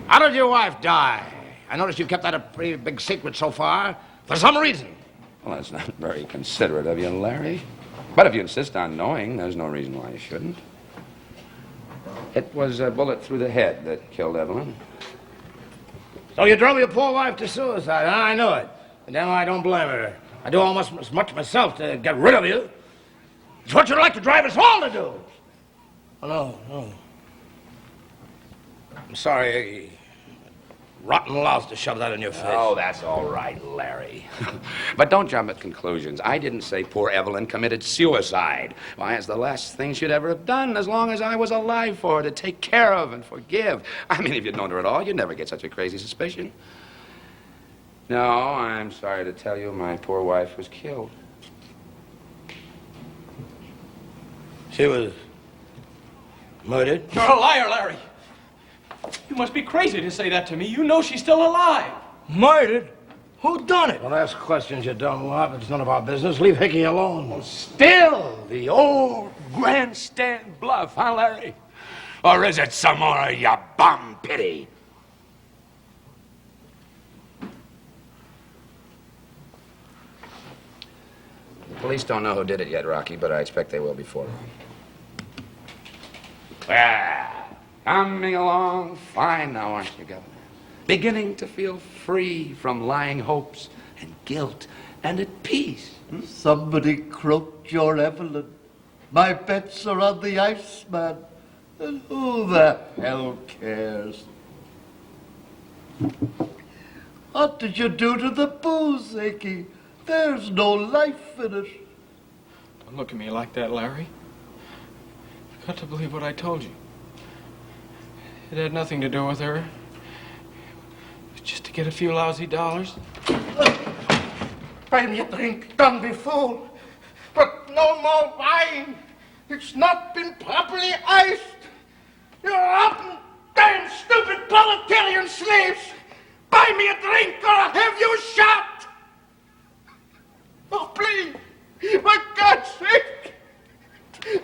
How did your wife die? I noticed you kept that a pretty big secret so far. For some reason. Well, that's not very considerate of you, Larry. But if you insist on knowing, there's no reason why you shouldn't. It was a bullet through the head that killed Evelyn. So you drove your poor wife to suicide, huh? I knew it. And now I don't blame her. I do almost as much myself to get rid of you. It's what you'd like to drive us all to do. Oh, no. I'm sorry. Rotten louse to shove that in your face. Oh, that's all right, Larry. But don't jump at conclusions. I didn't say poor Evelyn committed suicide. Why, it's the last thing she'd ever have done as long as I was alive for her to take care of and forgive. I mean, if you'd known her at all, you'd never get such a crazy suspicion. No, I'm sorry to tell you, my poor wife was killed. She was murdered? You're a liar, Larry. You must be crazy to say that to me. You know she's still alive. Murdered? Who done it? Don't ask questions, you dumb wop. It's none of our business. Leave Hickey alone. Still the old grandstand bluff, huh, Larry? Or is it some more of your bum pity? The police don't know who did it yet, Rocky, but I expect they will before long. Well, coming along fine now, aren't you, Governor? Beginning to feel free from lying hopes and guilt and at peace. Somebody croaked your Evelyn. My bets are on the Iceman. And who the hell cares? What did you do to the booze, Hickey? There's no life in it. Don't look at me like that, Larry. You've got to believe what I told you. It had nothing to do with her. It was just to get a few lousy dollars. Buy me a drink, don't be fool. But no more wine. It's not been properly iced. You rotten, damn stupid proletarian slaves. Buy me a drink or I'll have you shot. Oh, please, for God's sake.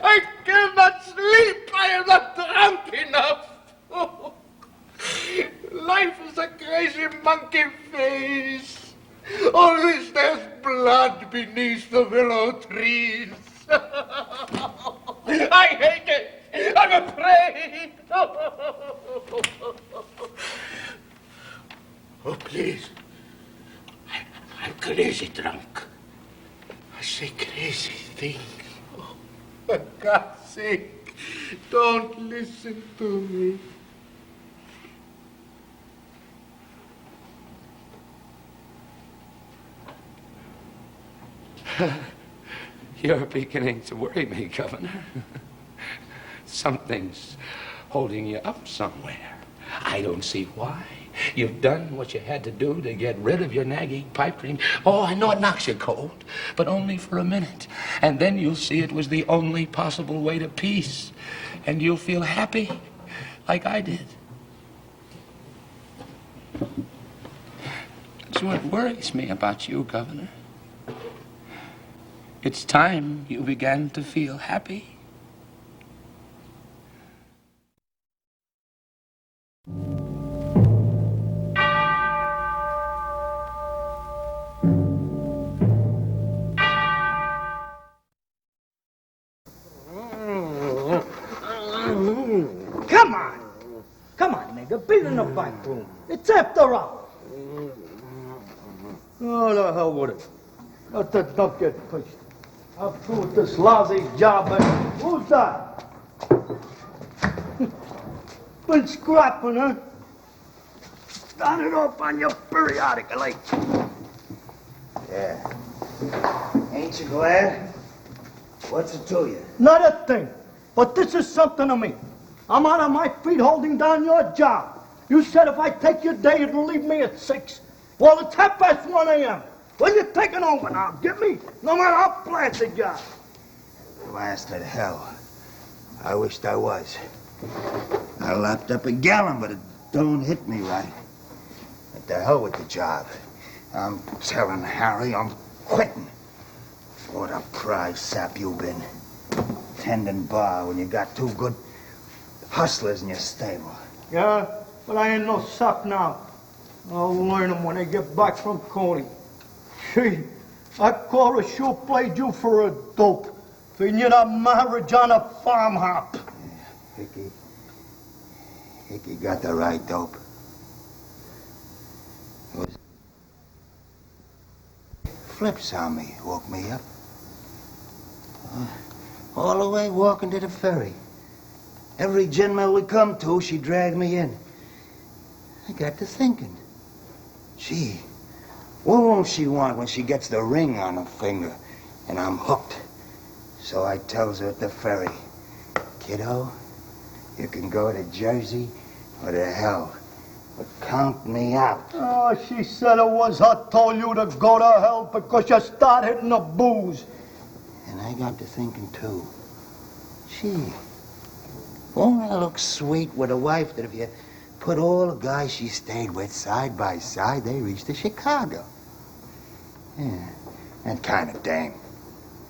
I cannot sleep. I am not drunk enough. Oh. Life is a crazy monkey face. Always there's blood beneath the willow trees. I hate it. I'm afraid. Oh, please. I'm crazy drunk. I say crazy things. Oh, for God's sake, don't listen to me. You're beginning to worry me, Governor. Something's holding you up somewhere. I don't see why. You've done what you had to do to get rid of your nagging pipe dream. Oh, I know it knocks you cold, but only for a minute. And then you'll see it was the only possible way to peace. And you'll feel happy, like I did. That's what worries me about you, Governor. It's time you began to feel happy. back room. It's after hours. Oh, the hell with it. Let the dump get pushed. I'm through with this lousy job. Who's that? Been scrapping, huh? Start it off on your periodical, like. Yeah. Ain't you glad? What's it to you? Not a thing. But this is something to me. I'm out on my feet holding down your job. You said if I take your day, it'll leave me at 6. Well, it's 1:30 a.m. Well, you're taking over now. Get me, no matter how blasted you are. Blasted hell. I wished I was. I lapped up a gallon, but it don't hit me right. What the hell with the job? I'm telling Harry I'm quitting. What a prize sap you've been. Tending bar when you got 2 good hustlers in your stable. Yeah, but I ain't no sap now. I'll learn them when they get back from Coney. Gee, that quarter sure played you for a dope. Feeding you that marriage on a farm hop. Hickey got the right dope. It was Flips on me, woke me up. All the way walking to the ferry. Every gin mill we come to, she dragged me in. I got to thinking. Gee, what won't she want when she gets the ring on her finger and I'm hooked? So I tells her at the ferry, kiddo, you can go to Jersey or to hell, but count me out. Oh, she said it was I told you to go to hell because you start hitting the booze. And I got to thinking, too. Gee, won't I look sweet with a wife that if you put all the guys she stayed with side by side, they reached to Chicago? Yeah, that kind of dame.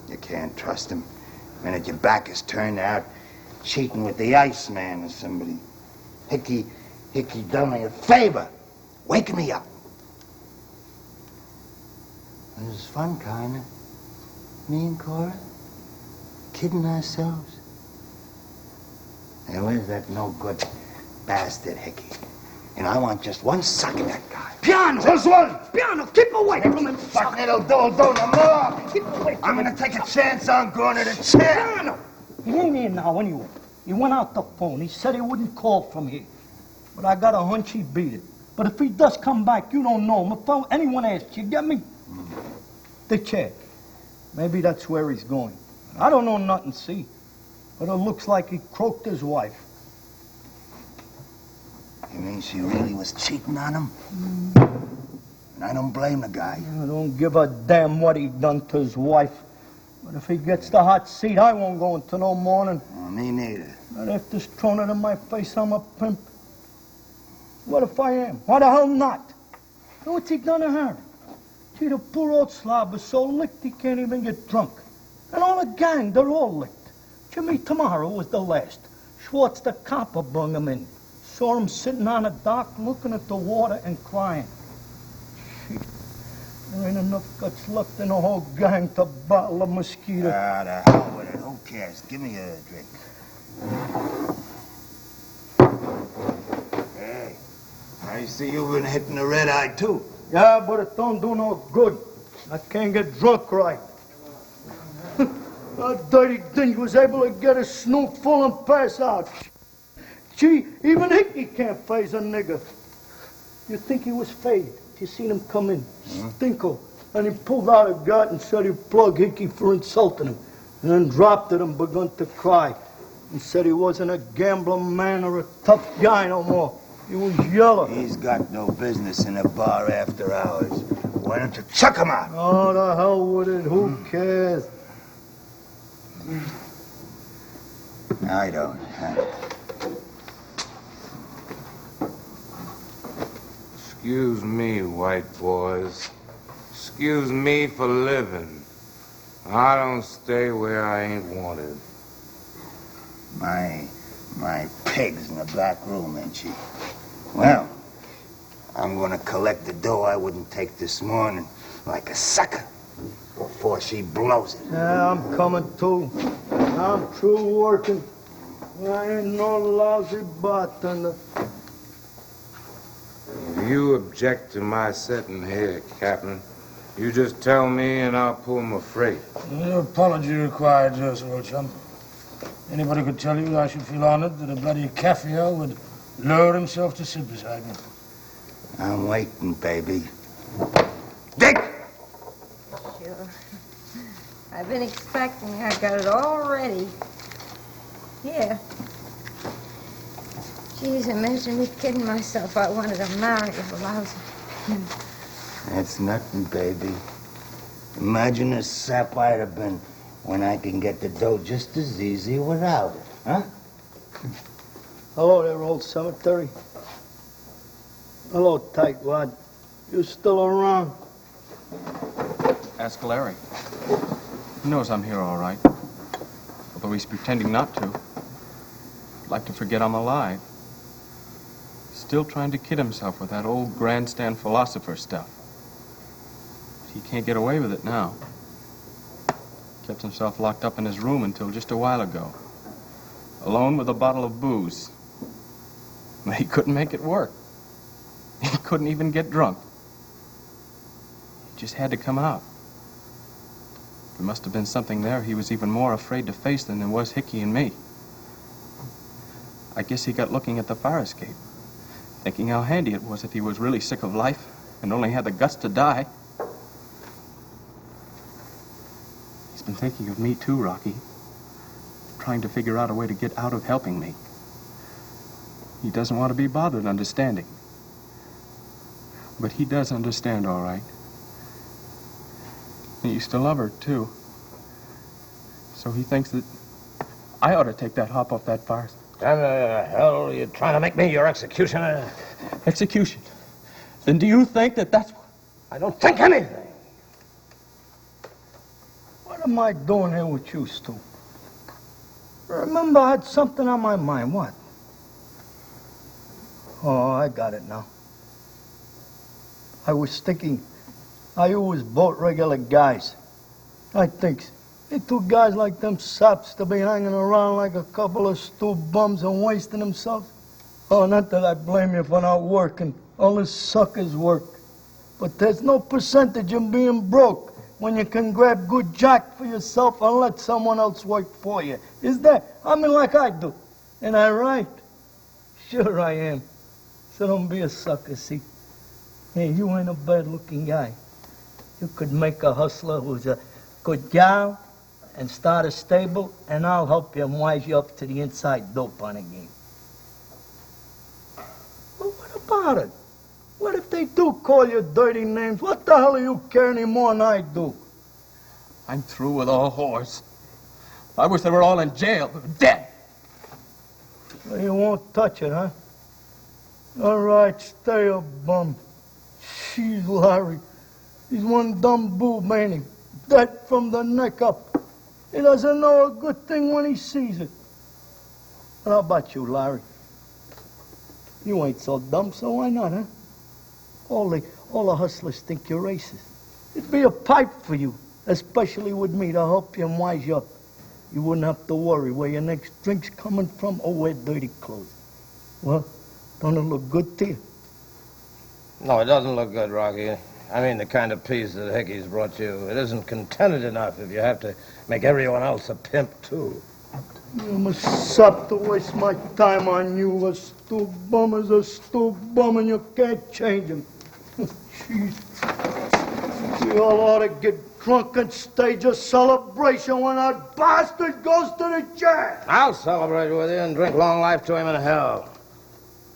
You can't trust him. The minute your back is turned out, cheating with the Iceman or somebody. Hickey done me a favor, waking me up. It was fun, kinda. Me and Cora, kidding ourselves. And where's that no good bastard Hickey? And I want just one suck at that guy. Piano! Just one! Piano, keep away from him! Fuck little do no more! Keep away from I'm gonna take a chance on going to the chair! Piano! He ain't here now anyway. He went out the phone. He said he wouldn't call from here. But I got a hunch he beat it. But if he does come back, you don't know him. If anyone asks, you get me? The chair. Maybe that's where he's going. I don't know nothing, see? But it looks like he croaked his wife. You mean she really was cheating on him? And I don't blame the guy. I don't give a damn what he done to his wife. But if he gets the hot seat, I won't go until no morning. Oh, me neither. Not after throwing it in my face, I'm a pimp. What if I am? Why the hell not? What's he done to her? Gee, the poor old slob is so licked he can't even get drunk. And all the gang, they're all licked. Jimmy tomorrow was the last. Schwartz the copper brung him in. Saw him sitting on a dock looking at the water and crying. Gee, there ain't enough guts left in the whole gang to bottle a mosquito. Ah, the hell with it. Who cares? Give me a drink. Hey, I see you've been hitting the red eye, too. Yeah, but it don't do no good. I can't get drunk right. That dirty dinge was able to get his snoot full and pass out. Gee, even Hickey can't phase a nigger. You think he was phased? You seen him come in, stinko, and he pulled out a gun and said he'd plug Hickey for insulting him, and then dropped it and begun to cry. He said he wasn't a gambling man or a tough guy no more. He was yellow. He's got no business in a bar after hours. Why don't you chuck him out? Oh, the hell with it. Who cares? I don't. Excuse me, white boys. Excuse me for living. I don't stay where I ain't wanted. My pig's in the back room, ain't she? Well, I'm gonna collect the dough I wouldn't take this morning like a sucker before she blows it. Yeah, I'm coming too. I'm through working. I ain't no lousy bartender. you object to my sitting here, Captain, you just tell me and I'll pull my freight. No apology required, Joseph, old chum. Anybody could tell you I should feel honored that a bloody Kaffir would lower himself to sit beside me. I'm waiting, baby. Dick! Sure. I've been expecting. I got it all ready. Here. Geez, imagine me kidding myself. I wanted to marry a lousy. That's nothing, baby. Imagine the sap I'd have been when I can get the dough just as easy without it, huh? Hello there, old cemetery. Hello, tightwad. You still around? Ask Larry. He knows I'm here all right. Although he's pretending not to. I'd like to forget I'm alive. Still trying to kid himself with that old grandstand philosopher stuff. But he can't get away with it now. Kept himself locked up in his room until just a while ago. Alone with a bottle of booze. But he couldn't make it work. He couldn't even get drunk. He just had to come out. There must have been something there he was even more afraid to face than there was Hickey and me. I guess he got looking at the fire escape, thinking how handy it was if he was really sick of life and only had the guts to die. He's been thinking of me too, Rocky. Trying to figure out a way to get out of helping me. He doesn't want to be bothered understanding. But he does understand all right. He used to love her, too. So he thinks that I ought to take that hop off that fire. Damn the hell are you trying to make me your executioner? Execution? Then do you think that that's... I don't think anything. What am I doing here with you, Stu? Remember, I had something on my mind. What? Oh, I got it now. I was thinking how you was both regular guys. I think two guys like them saps to be hanging around like a couple of stupid bums and wasting themselves. Oh, not that I blame you for not working. All the suckers work. But there's no percentage in being broke when you can grab good jack for yourself and let someone else work for you. Is that? I mean, like I do. Ain't I right? Sure I am. So don't be a sucker, see? Hey, you ain't a bad-looking guy. You could make a hustler who's a good gal and start a stable, and I'll help you and wise you up to the inside dope on the game. Well, what about it? What if they do call you dirty names? What the hell do you care any more than I do? I'm through with all whores. I wish they were all in jail, dead. Well, you won't touch it, huh? All right, stay a bum. Jeez, Larry. He's one dumb boob, ain't he? Dead from the neck up. He doesn't know a good thing when he sees it. But how about you, Larry? You ain't so dumb, so why not, huh? All the hustlers think you're racist. It'd be a pipe for you, especially with me, to help you and wise you up. You wouldn't have to worry where your next drink's coming from or wear dirty clothes. Well, don't it look good to you? No, it doesn't look good, Rocky. I mean, the kind of peace that Hickey's brought you. It isn't contented enough if you have to make everyone else a pimp, too. I'm a sap to waste my time on you. A stoop bum is a stoop bum, and you can't change him. Jeez. We all ought to get drunk and stage a celebration when that bastard goes to the jail. I'll celebrate with you and drink long life to him in hell.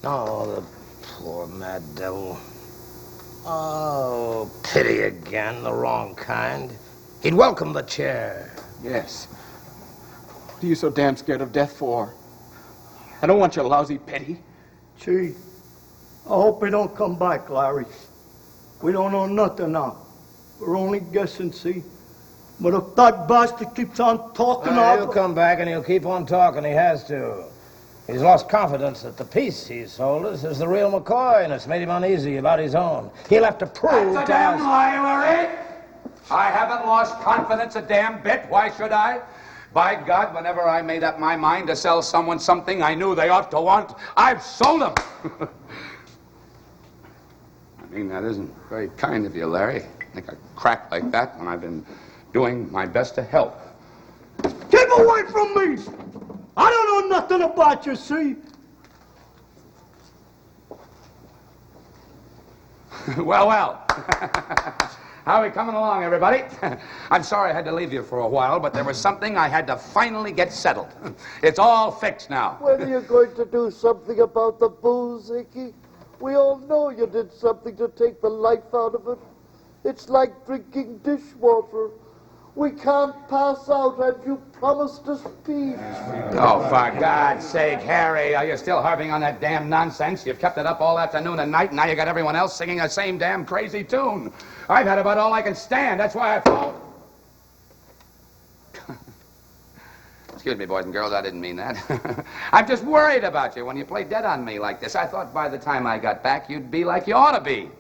Oh, the poor mad devil. Oh, pity again, the wrong kind. He'd welcome the chair. Yes. What are you so damn scared of death for? I don't want your lousy pity. Gee, I hope he don't come back, Larry. We don't know nothing now. We're only guessing, see? But if that bastard keeps on talking, He'll come back and he'll keep on talking. He has to. He's lost confidence that the piece he's sold us is the real McCoy, and it's made him uneasy about his own. He'll have to prove That's a to damn us... lie, Larry. I haven't lost confidence a damn bit. Why should I? By God, whenever I made up my mind to sell someone something I knew they ought to want, I've sold them. mean, that isn't very kind of you, Larry. Make a crack like that when I've been doing my best to help. Keep away from me! I don't know nothing about you, see? Well. How are we coming along, everybody? I'm sorry I had to leave you for a while, but there was something I had to finally get settled. It's all fixed now. When are you going to do something about the booze, Hickey? We all know you did something to take the life out of it. It's like drinking dishwater. We can't pass out, and you promised us peace. Oh, for God's sake, Harry, are you still harping on that damn nonsense? You've kept it up all afternoon and night, and now you got everyone else singing the same damn crazy tune. I've had about all I can stand. That's why I followed. Excuse me, boys and girls, I didn't mean that. I'm just worried about you when you play dead on me like this. I thought by the time I got back, you'd be like you ought to be.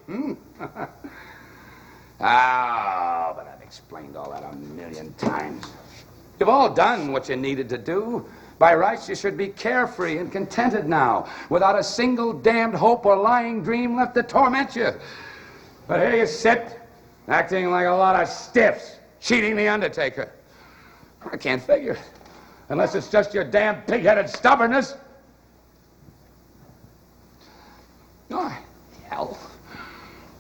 Oh, but I've explained all that a million times. You've all done what you needed to do. By rights, you should be carefree and contented now, without a single damned hope or lying dream left to torment you. But here you sit, acting like a lot of stiffs, cheating the undertaker. I can't figure it, unless it's just your damn pig-headed stubbornness. Oh, hell.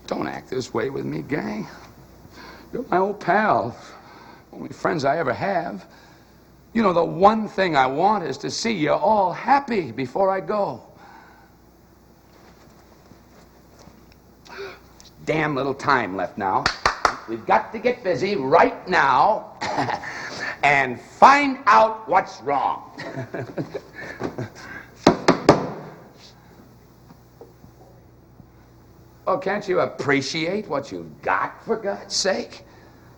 Don't act this way with me, gang. You're my old pal. Only friends I ever have. You know, the one thing I want is to see you all happy before I go. There's damn little time left now. We've got to get busy right now and find out what's wrong. Oh, can't you appreciate what you've got, for God's sake?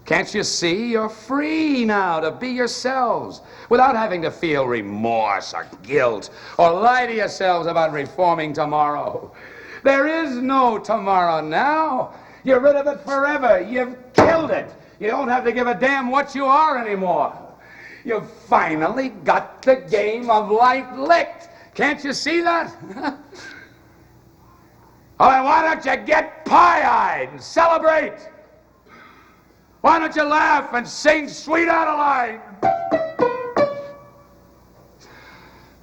Can't you see you're free now to be yourselves without having to feel remorse or guilt or lie to yourselves about reforming tomorrow? There is no tomorrow now. You're rid of it forever. You've killed it. You don't have to give a damn what you are anymore. You've finally got the game of life licked. Can't you see that? All right, why don't you get pie-eyed and celebrate? Why don't you laugh and sing Sweet Adeline?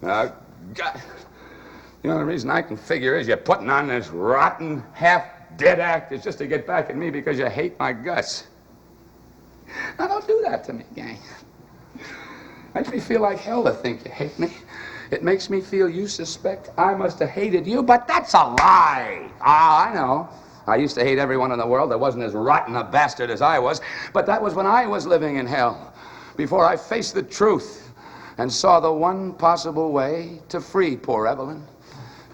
God. You know, the reason I can figure is you're putting on this rotten, half-dead act is just to get back at me because you hate my guts. Now, don't do that to me, gang. Makes me feel like hell to think you hate me. It makes me feel you suspect I must have hated you, but that's a lie. Ah, I know. I used to hate everyone in the world that wasn't as rotten a bastard as I was, but that was when I was living in hell, before I faced the truth and saw the one possible way to free poor Evelyn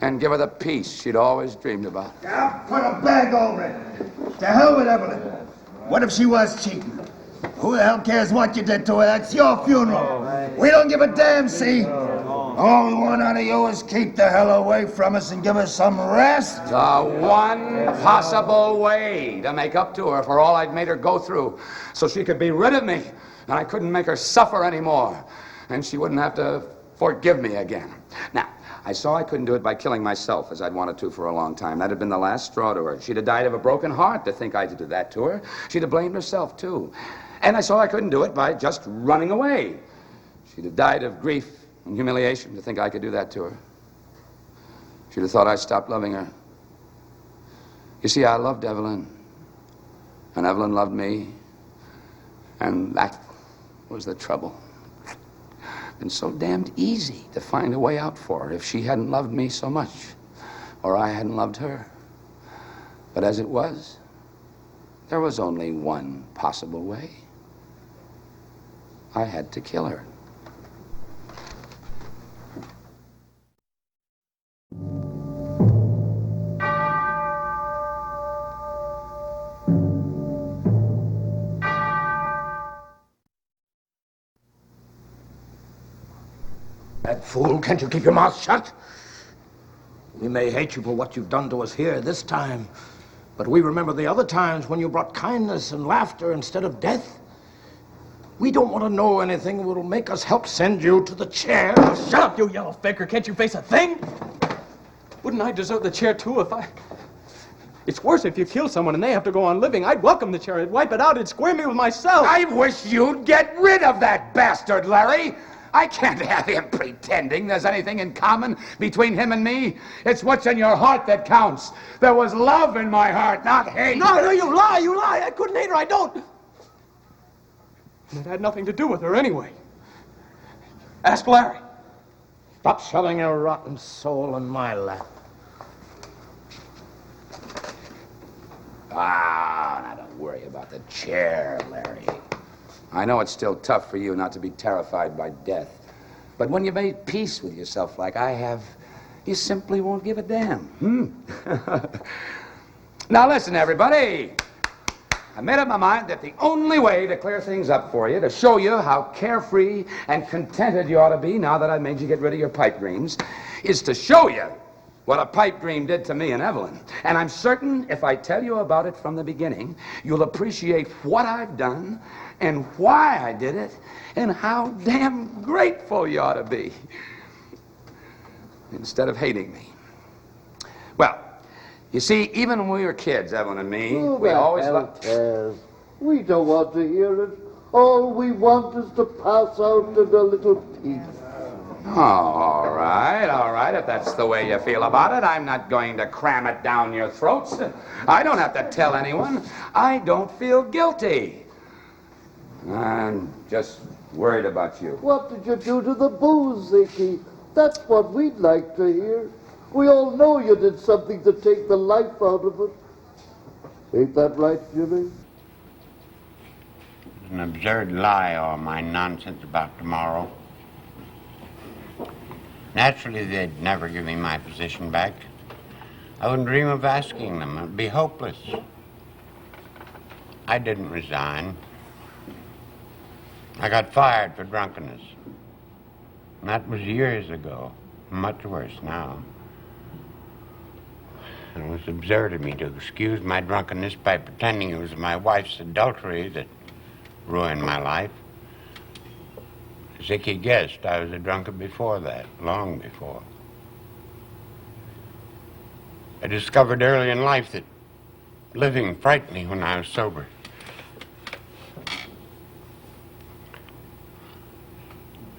and give her the peace she'd always dreamed about. I'll put a bag over it. To hell with Evelyn. What if she was cheating? Who the hell cares what you did to her? That's your funeral. We don't give a damn, see? All we want out of you is keep the hell away from us and give us some rest. The one possible way to make up to her for all I'd made her go through, so she could be rid of me, and I couldn't make her suffer anymore, and she wouldn't have to forgive me again. Now, I saw I couldn't do it by killing myself, as I'd wanted to for a long time. That had been the last straw to her. She'd have died of a broken heart to think I'd do that to her. She'd have blamed herself, too. And I saw I couldn't do it by just running away. She'd have died of grief and humiliation to think I could do that to her. She'd have thought I stopped loving her. You see, I loved Evelyn, and Evelyn loved me, and that was the trouble. It's been so damned easy to find a way out for her if she hadn't loved me so much, or I hadn't loved her. But as it was, there was only one possible way. I had to kill her. That fool, can't you keep your mouth shut? We may hate you for what you've done to us here this time, but we remember the other times when you brought kindness and laughter instead of death. We don't want to know anything that will make us help send you to the chair. Oh, shut up, you yellow faker. Can't you face a thing? Wouldn't I deserve the chair, too, if I It's worse if you kill someone and they have to go on living. I'd welcome the chair. I'd wipe it out. It'd square me with myself. I wish you'd get rid of that bastard, Larry. I can't have him pretending there's anything in common between him and me. It's what's in your heart that counts. There was love in my heart, not hate. No, you lie. I couldn't hate her. I don't. And it had nothing to do with her anyway. Ask Larry. Stop shoving your rotten soul in my lap. Now don't worry about the chair, Larry. I know it's still tough for you not to be terrified by death. But when you've made peace with yourself like I have, you simply won't give a damn. Now listen, everybody. I made up my mind that the only way to clear things up for you, to show you how carefree and contented you ought to be now that I've made you get rid of your pipe dreams, is to show you what a pipe dream did to me and Evelyn. And I'm certain if I tell you about it from the beginning, you'll appreciate what I've done and why I did it and how damn grateful you ought to be instead of hating me. Well, you see, even when we were kids, Evelyn and me, we always loved... We don't want to hear it. All we want is to pass out in a little peace. Oh, all right, if that's the way you feel about it. I'm not going to cram it down your throats. I don't have to tell anyone. I don't feel guilty. I'm just worried about you. What did you do to the booze, Ziggy? That's what we'd like to hear. We all know you did something to take the life out of it. Ain't that right, Jimmy? It's an absurd lie, all my nonsense about tomorrow. Naturally, they'd never give me my position back. I wouldn't dream of asking them. It'd be hopeless. I didn't resign. I got fired for drunkenness. And that was years ago. Much worse now. It was absurd of me to excuse my drunkenness by pretending it was my wife's adultery that ruined my life. As Icky guessed, I was a drunkard before that, long before. I discovered early in life that living frightened me when I was sober.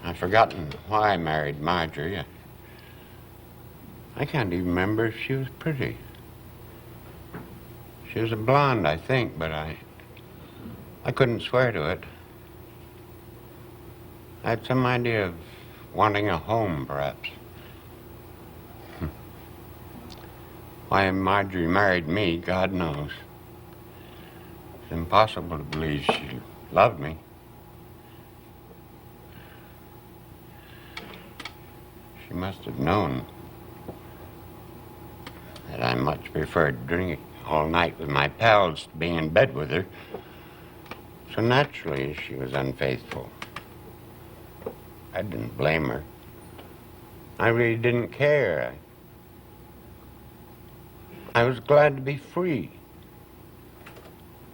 I've forgotten why I married Marjorie. I can't even remember if she was pretty. She was a blonde, I think, but I couldn't swear to it. I had some idea of wanting a home, perhaps. Why Marjorie married me, God knows. It's impossible to believe she loved me. She must have known that I much preferred drinking all night with my pals to being in bed with her. So naturally, she was unfaithful. I didn't blame her. I really didn't care. I was glad to be free.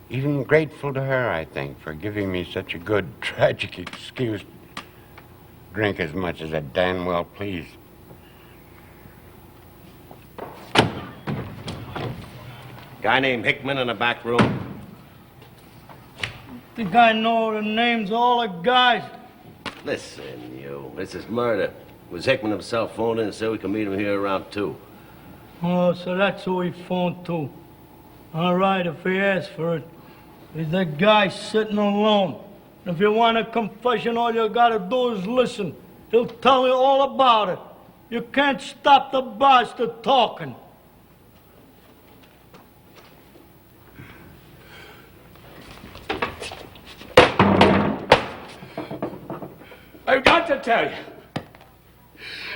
Even grateful to her, I think, for giving me such a good, tragic excuse to drink as much as I damn well pleased. Guy named Hickman in the back room. Think I know the names of all the guys. Listen, you. This is murder. It was Hickman himself phoned in and said we could meet him here around 2. Oh, so that's who he phoned to. All right, if he asks for it. He's that guy sitting alone. If you want a confession, all you gotta do is listen. He'll tell you all about it. You can't stop the bastard talking. I've got to tell you,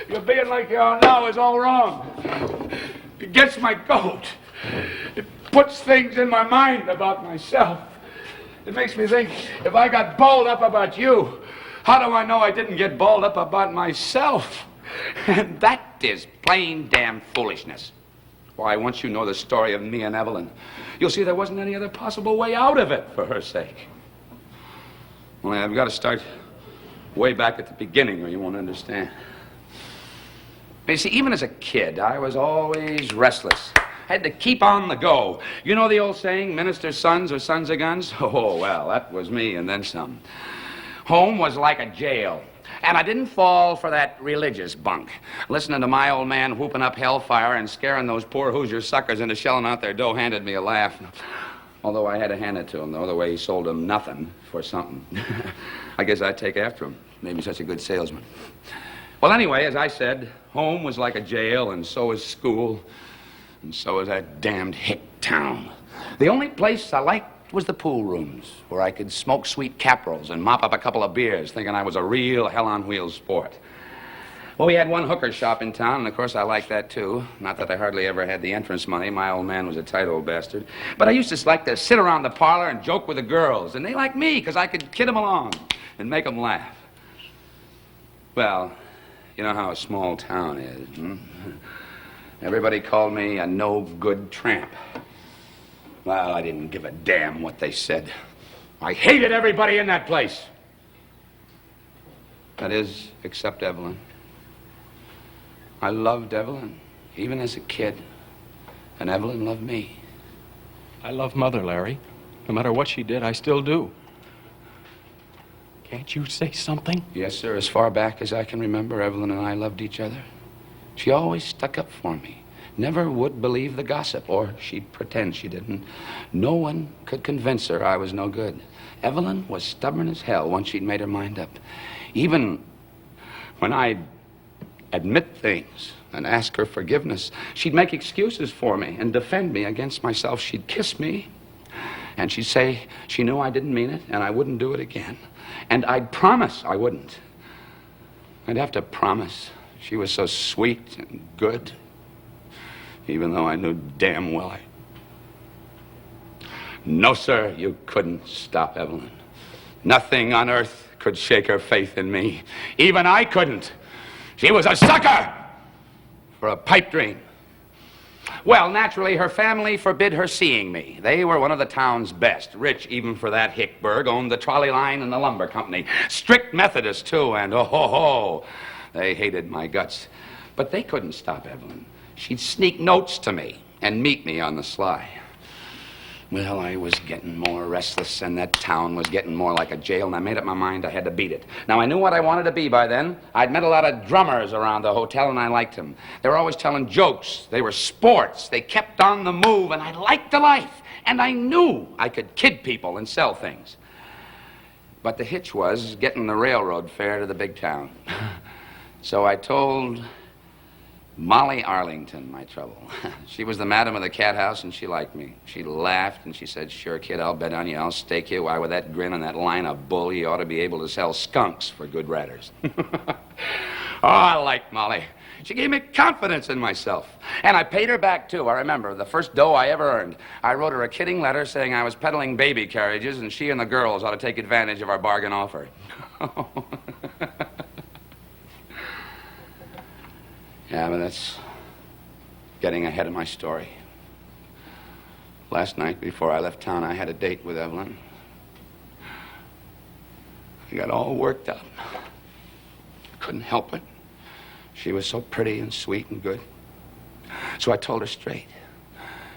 you're being like you are now is all wrong. It gets my goat. It puts things in my mind about myself. It makes me think, if I got balled up about you, how do I know I didn't get balled up about myself? And that is plain damn foolishness. Why, once you know the story of me and Evelyn, you'll see there wasn't any other possible way out of it for her sake. Only I've got to start way back at the beginning or you won't understand. You see, even as a kid, I was always restless I had to keep on the go. You know the old saying, minister's sons are sons of guns? Oh, well, that was me and then some. Home was like a jail. And I didn't fall for that religious bunk. Listening to my old man whooping up hellfire and scaring those poor Hoosier suckers into shelling out their dough handed me a laugh. Although I had to hand it to him, though, the way he sold them nothing for something. I guess I'd take after him. Made me such a good salesman. Well, anyway, as I said, home was like a jail, and so was school, and so was that damned hick town. The only place I liked was the pool rooms, where I could smoke sweet Caprals and mop up a couple of beers, thinking I was a real hell-on-wheels sport. Well, we had one hooker shop in town, and of course I liked that too. Not that I hardly ever had the entrance money. My old man was a tight old bastard. But I used to like to sit around the parlor and joke with the girls, and they liked me because I could kid them along and make them laugh. Well, you know how a small town is, hmm? Everybody called me a no-good tramp. Well, I didn't give a damn what they said. I hated everybody in that place. That is, except Evelyn. I loved Evelyn, even as a kid. And Evelyn loved me. I love Mother, Larry. No matter what she did, I still do. Can't you say something? Yes, sir. As far back as I can remember, Evelyn and I loved each other. She always stuck up for me. Never would believe the gossip, or she'd pretend she didn't. No one could convince her I was no good. Evelyn was stubborn as hell once she'd made her mind up. Even when I'd admit things and ask her forgiveness, she'd make excuses for me and defend me against myself. She'd kiss me, and she'd say she knew I didn't mean it and I wouldn't do it again. And I'd promise I wouldn't. I'd have to promise. She was so sweet and good, even though I knew damn well No, sir, you couldn't stop Evelyn. Nothing on earth could shake her faith in me. Even I couldn't. She was a sucker for a pipe dream. Well, naturally, her family forbid her seeing me. They were one of the town's best. Rich, even for that Hickberg, owned the trolley line and the lumber company. Strict Methodist, too, and oh, they hated my guts. But they couldn't stop Evelyn. She'd sneak notes to me and meet me on the sly. Well, I was getting more restless, and that town was getting more like a jail, and I made up my mind I had to beat it. Now, I knew what I wanted to be by then. I'd met a lot of drummers around the hotel, and I liked them. They were always telling jokes. They were sports. They kept on the move, and I liked the life. And I knew I could kid people and sell things. But the hitch was getting the railroad fare to the big town. So I told Molly Arlington my trouble. She was the madam of the cat house, and she liked me. She laughed, and she said, "Sure, kid, I'll bet on you. I'll stake you. Why, with that grin and that line of bull, you ought to be able to sell skunks for good ratters." Oh, I liked Molly. She gave me confidence in myself. And I paid her back, too. I remember the first dough I ever earned. I wrote her a kidding letter saying I was peddling baby carriages, and she and the girls ought to take advantage of our bargain offer. Yeah, but that's getting ahead of my story. Last night, before I left town, I had a date with Evelyn. I got all worked up. Couldn't help it. She was so pretty and sweet and good. So I told her straight,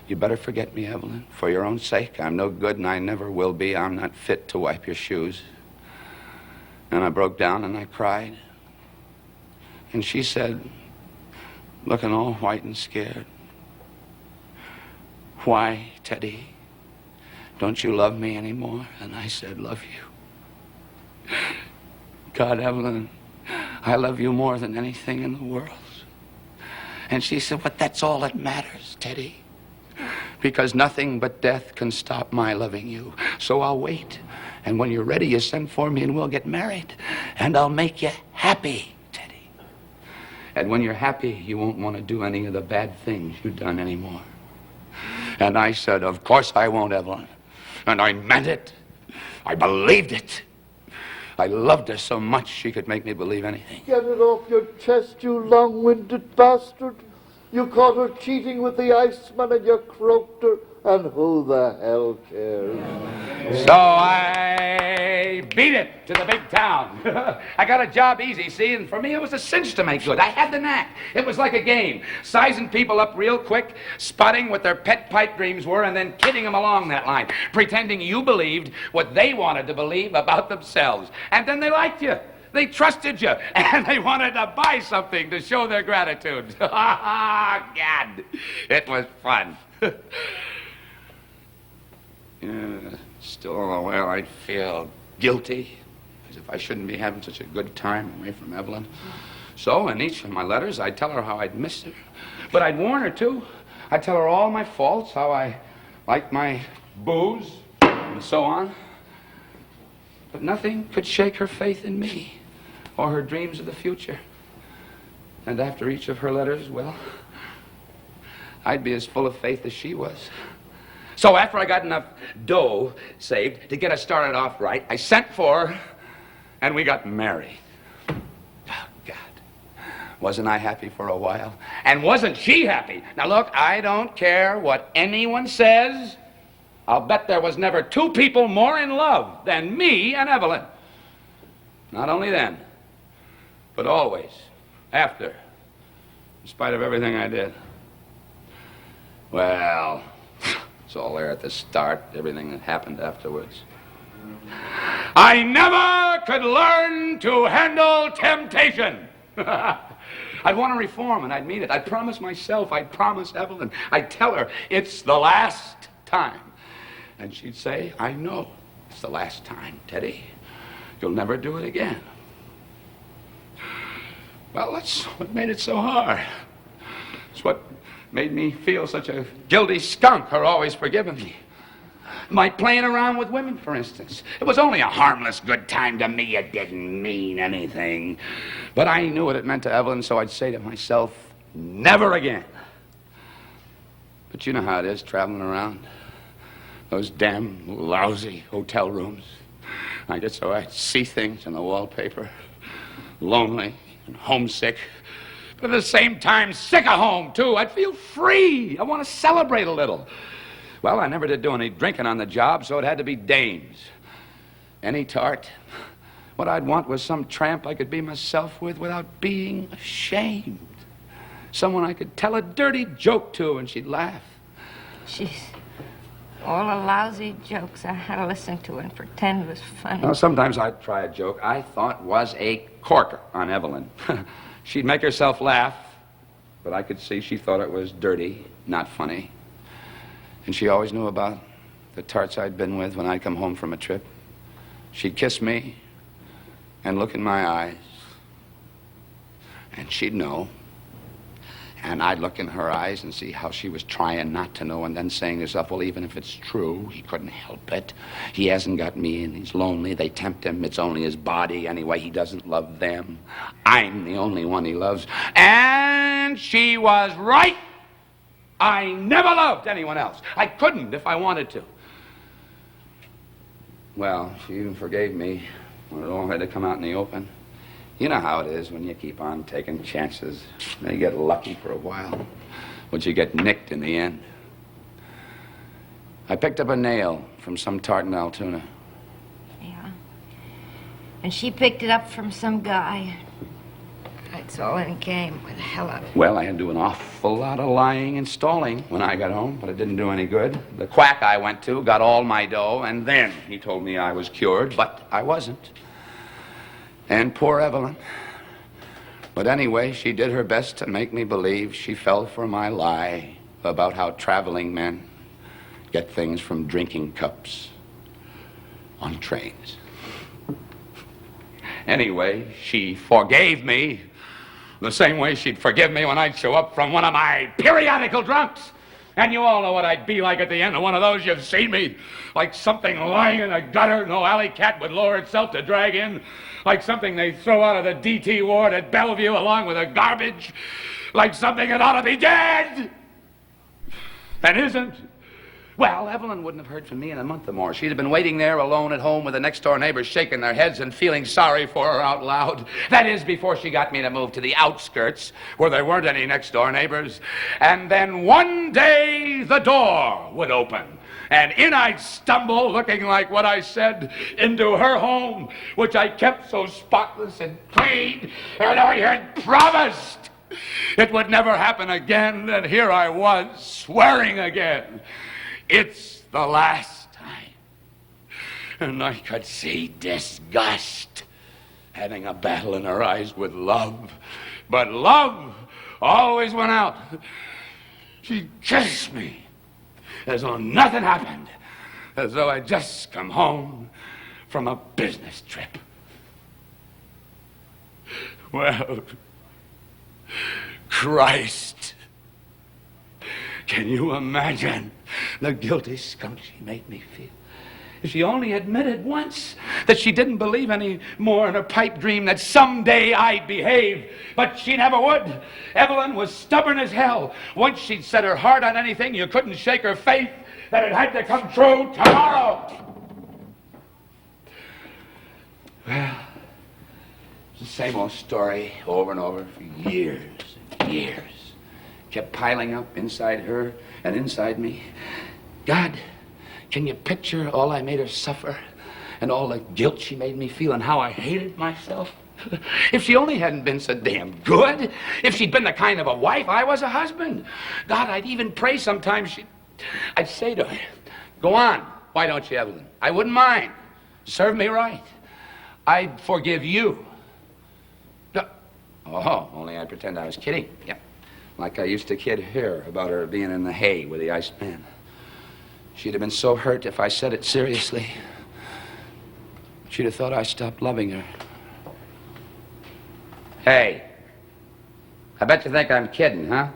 "You better forget me, Evelyn. For your own sake, I'm no good and I never will be. I'm not fit to wipe your shoes." And I broke down and I cried. And she said, looking all white and scared, "Why, Teddy, don't you love me anymore?" And I said, "Love you? God, Evelyn, I love you more than anything in the world." And she said, "But that's all that matters, Teddy, because nothing but death can stop my loving you. So I'll wait, and when you're ready, you send for me and we'll get married, and I'll make you happy. And when you're happy, you won't want to do any of the bad things you've done anymore." And I said, "Of course I won't, Evelyn." And I meant it. I believed it. I loved her so much she could make me believe anything. Get it off your chest, you long-winded bastard. You caught her cheating with the Iceman and you croaked her, and who the hell cares? So I beat it to the big town. I got a job easy, see, and for me it was a cinch to make good. I had the knack. It was like a game, sizing people up real quick, spotting what their pet pipe dreams were, and then kidding them along that line, pretending you believed what they wanted to believe about themselves. And then they liked you. They trusted you, and they wanted to buy something to show their gratitude. God, it was fun. Yeah, still all the while I'd feel guilty, as if I shouldn't be having such a good time away from Evelyn. So in each of my letters, I'd tell her how I'd miss her. But I'd warn her, too. I'd tell her all my faults, how I liked my booze, and so on. But nothing could shake her faith in me or her dreams of the future. And after each of her letters, well, I'd be as full of faith as she was. So after I got enough dough saved to get us started off right, I sent for her, and we got married. Oh, God. Wasn't I happy for a while? And wasn't she happy? Now, look, I don't care what anyone says. I'll bet there was never two people more in love than me and Evelyn. Not only then, but always after, in spite of everything I did. Well, it's all there at the start, everything that happened afterwards. I never could learn to handle temptation. I'd want to reform, and I'd mean it. I'd promise myself, I'd promise Evelyn. I'd tell her, it's the last time. And she'd say, I know it's the last time, Teddy. You'll never do it again. Well, that's what made it so hard. It's what made me feel such a guilty skunk, her always forgiving me. My playing around with women, for instance. It was only a harmless good time to me. It didn't mean anything. But I knew what it meant to Evelyn, so I'd say to myself, never again. But you know how it is, traveling around. Those damn lousy hotel rooms. I get so I'd see things in the wallpaper. Lonely and homesick. But at the same time, sick of home, too. I'd feel free. I want to celebrate a little. Well, I never did do any drinking on the job, so it had to be dames. Any tart. What I'd want was some tramp I could be myself with without being ashamed. Someone I could tell a dirty joke to and she'd laugh. Jeez. All the lousy jokes I had to listen to and pretend was funny. Well, sometimes I'd try a joke I thought was a corker on Evelyn. She'd make herself laugh, but I could see she thought it was dirty, not funny. And she always knew about the tarts I'd been with when I'd come home from a trip. She'd kiss me and look in my eyes, and she'd know. And I'd look in her eyes and see how she was trying not to know, and then saying to herself, well, even if it's true, he couldn't help it. He hasn't got me, and he's lonely. They tempt him. It's only his body. Anyway, he doesn't love them. I'm the only one he loves. And she was right. I never loved anyone else. I couldn't if I wanted to. Well, she even forgave me when it all had to come out in the open. You know how it is when you keep on taking chances. You get lucky for a while, but you get nicked in the end. I picked up a nail from some tart in Altoona. Yeah. And she picked it up from some guy. That's all in came with a hell of it. Well, I had to do an awful lot of lying and stalling when I got home, but it didn't do any good. The quack I went to got all my dough, and then he told me I was cured, but I wasn't. And poor Evelyn. But anyway, she did her best to make me believe she fell for my lie about how traveling men get things from drinking cups on trains. Anyway, she forgave me the same way she'd forgive me when I'd show up from one of my periodical drunks. And you all know what I'd be like at the end of one of those. You've seen me. Like something lying in a gutter no alley cat would lower itself to drag in. Like something they throw out of the DT ward at Bellevue along with the garbage. Like something that ought to be dead and isn't. Well, Evelyn wouldn't have heard from me in a month or more. She'd have been waiting there alone at home with the next-door neighbors shaking their heads and feeling sorry for her out loud. That is, before she got me to move to the outskirts, where there weren't any next-door neighbors. And then one day, the door would open, And in I'd stumble, looking like what I said, into her home, which I kept so spotless and clean, and I had promised it would never happen again, and here I was, swearing again. It's the last time. And I could see disgust having a battle in her eyes with love. But love always went out. She kissed me as though nothing happened, as though I'd just come home from a business trip. Well, Christ, can you imagine the guilty skunk she made me feel? If she only admitted once that she didn't believe any more in her pipe dream that someday I'd behave. But she never would. Evelyn was stubborn as hell. Once she'd set her heart on anything, you couldn't shake her faith that it had to come true tomorrow. Well, it's the same old story over and over for years and years. Kept piling up inside her and inside me. God, can you picture all I made her suffer and all the guilt she made me feel and how I hated myself? If she only hadn't been so damn good, if she'd been the kind of a wife I was a husband, God, I'd even pray sometimes I'd say to her, go on, why don't you, Evelyn? I wouldn't mind. Serve me right. I'd forgive you. No. Oh, only I'd pretend I was kidding. Yeah. Like I used to kid her about her being in the hay with the Iceman. She'd have been so hurt if I said it seriously. She'd have thought I stopped loving her. Hey, I bet you think I'm kidding, huh?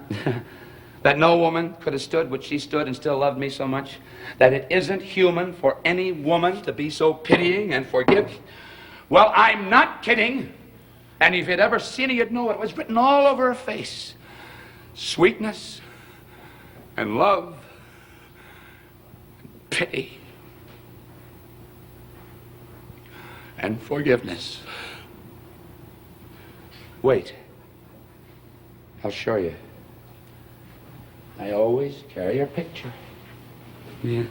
That no woman could have stood what she stood and still loved me so much? That it isn't human for any woman to be so pitying and forgiving? Well, I'm not kidding. And if you'd ever seen it, you'd know it was written all over her face. Sweetness and love. Pity and forgiveness. Wait, I'll show you. I always carry her picture. Yeah.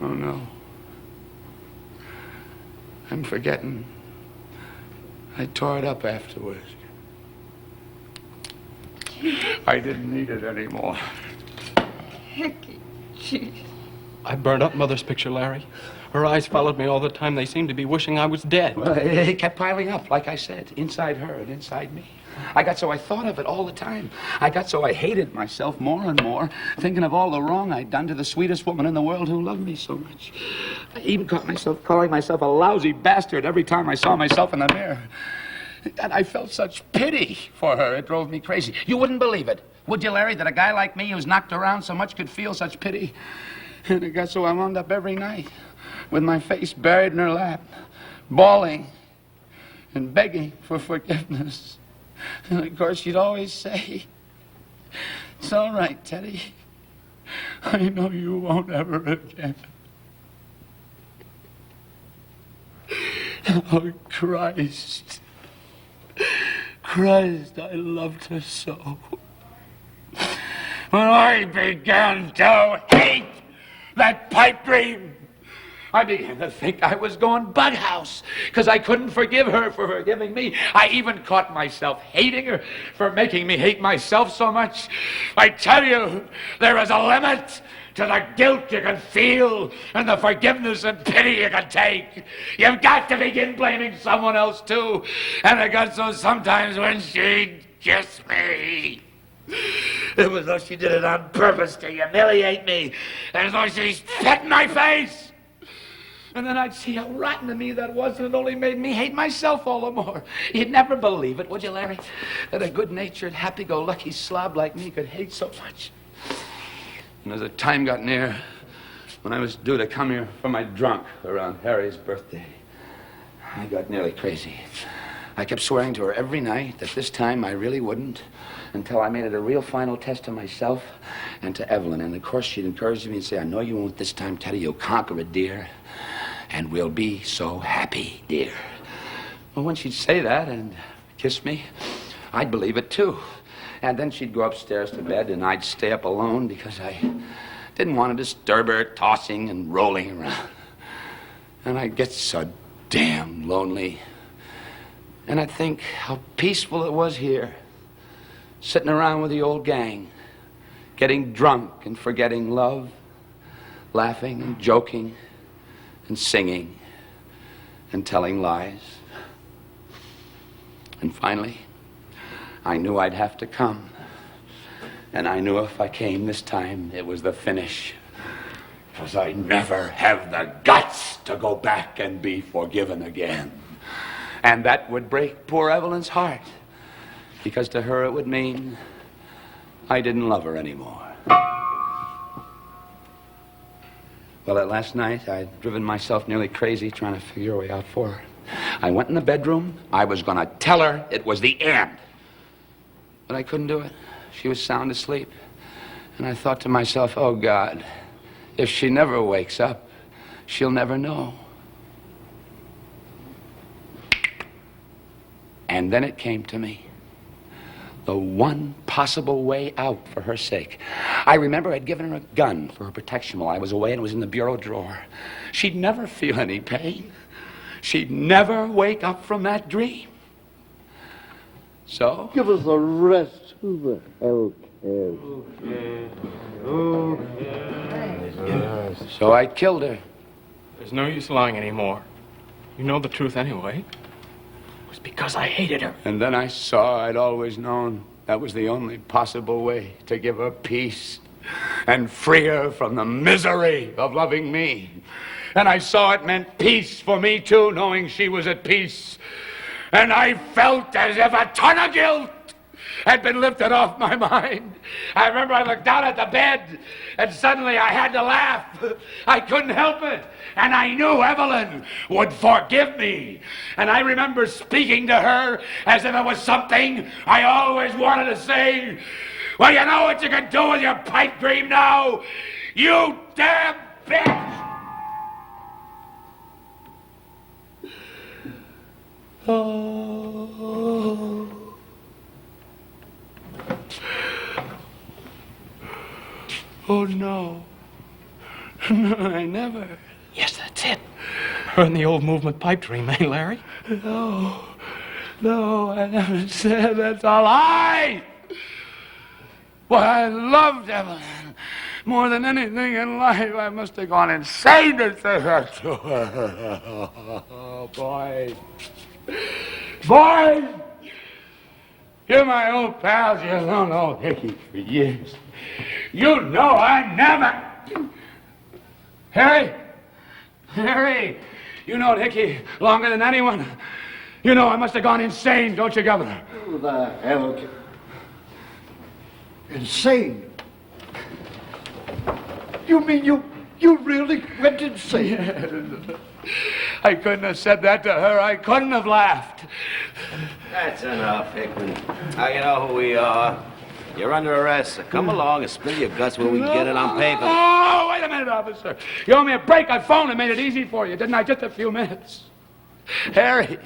Oh no, I'm forgetting. I tore it up afterwards. I didn't need it anymore. Hickey, jeez. I burned up Mother's picture, Larry. Her eyes followed me all the time. They seemed to be wishing I was dead. Well, it kept piling up, like I said, inside her and inside me. I got so I thought of it all the time. I got so I hated myself more and more, thinking of all the wrong I'd done to the sweetest woman in the world who loved me so much. I even caught myself calling myself a lousy bastard every time I saw myself in the mirror. And I felt such pity for her, it drove me crazy. You wouldn't believe it, would you, Larry, that a guy like me who's knocked around so much could feel such pity? And it got so I wound up every night with my face buried in her lap, bawling and begging for forgiveness. And of course, she'd always say, it's all right, Teddy. I know you won't ever again. Oh, Christ. Christ, I loved her so. When I began to hate that pipe dream, I began to think I was going bughouse because I couldn't forgive her for forgiving me. I even caught myself hating her for making me hate myself so much. I tell you, there is a limit to the guilt you can feel and the forgiveness and pity you can take. You've got to begin blaming someone else too. And it got so sometimes when she'd kiss me, it was as though she did it on purpose to humiliate me, as though she spit in my face. And then I'd see how rotten to me that was, and it only made me hate myself all the more. You'd never believe it, would you, Larry? That a good-natured, happy-go-lucky slob like me could hate so much. And as the time got near, when I was due to come here for my drunk around Harry's birthday, I got nearly crazy. I kept swearing to her every night that this time I really wouldn't, until I made it a real final test to myself and to Evelyn. And of course, she'd encourage me and say, I know you won't this time, Teddy. You'll conquer it, dear. And we'll be so happy, dear. Well, when she'd say that and kiss me, I'd believe it, too. And then she'd go upstairs to bed, and I'd stay up alone because I didn't want to disturb her tossing and rolling around. And I'd get so damn lonely. And I'd think how peaceful it was here, sitting around with the old gang, getting drunk and forgetting love, laughing and joking and singing and telling lies. And finally, I knew I'd have to come. And I knew if I came this time, it was the finish. Because I never have the guts to go back and be forgiven again. And that would break poor Evelyn's heart. Because to her it would mean I didn't love her anymore. Well, that last night, I'd driven myself nearly crazy trying to figure a way out for her. I went in the bedroom. I was going to tell her it was the end. But I couldn't do it. She was sound asleep. And I thought to myself, oh, God, if she never wakes up, she'll never know. And then it came to me. The one possible way out for her sake. I remember I'd given her a gun for her protection while I was away, and it was in the bureau drawer. She'd never feel any pain. She'd never wake up from that dream. So? Give us a rest. Who the hell cares? So I killed her. There's no use lying anymore. You know the truth anyway. It was because I hated her. And then I saw I'd always known that was the only possible way to give her peace and free her from the misery of loving me. And I saw it meant peace for me, too, knowing she was at peace. And I felt as if a ton of guilt had been lifted off my mind. I remember I looked down at the bed, and suddenly I had to laugh. I couldn't help it. And I knew Evelyn would forgive me. And I remember speaking to her as if it was something I always wanted to say. Well, you know what you can do with your pipe dream now? You damn bitch! Oh. Oh, no. No, I never. Yes, that's it. Her and the old movement pipe dream, eh, Larry? No. No, I never said that's a lie. Well, I loved Evelyn. More than anything in life, I must have gone insane to say that to her. Oh, boy. Boys! You're my old pals. You've known old Hickey for years. You know I never... Harry! Harry! You know Hickey longer than anyone. You know I must have gone insane, don't you, Governor? Who the hell? Insane? You mean you really went insane? Yes. I couldn't have said that to her. I couldn't have laughed. That's enough, Hickman. Now you know who we are. You're under arrest, so come along and spill your guts where we can get it on paper. Oh, wait a minute, officer. You owe me a break. I phoned and made it easy for you, didn't I? Just a few minutes. Harry,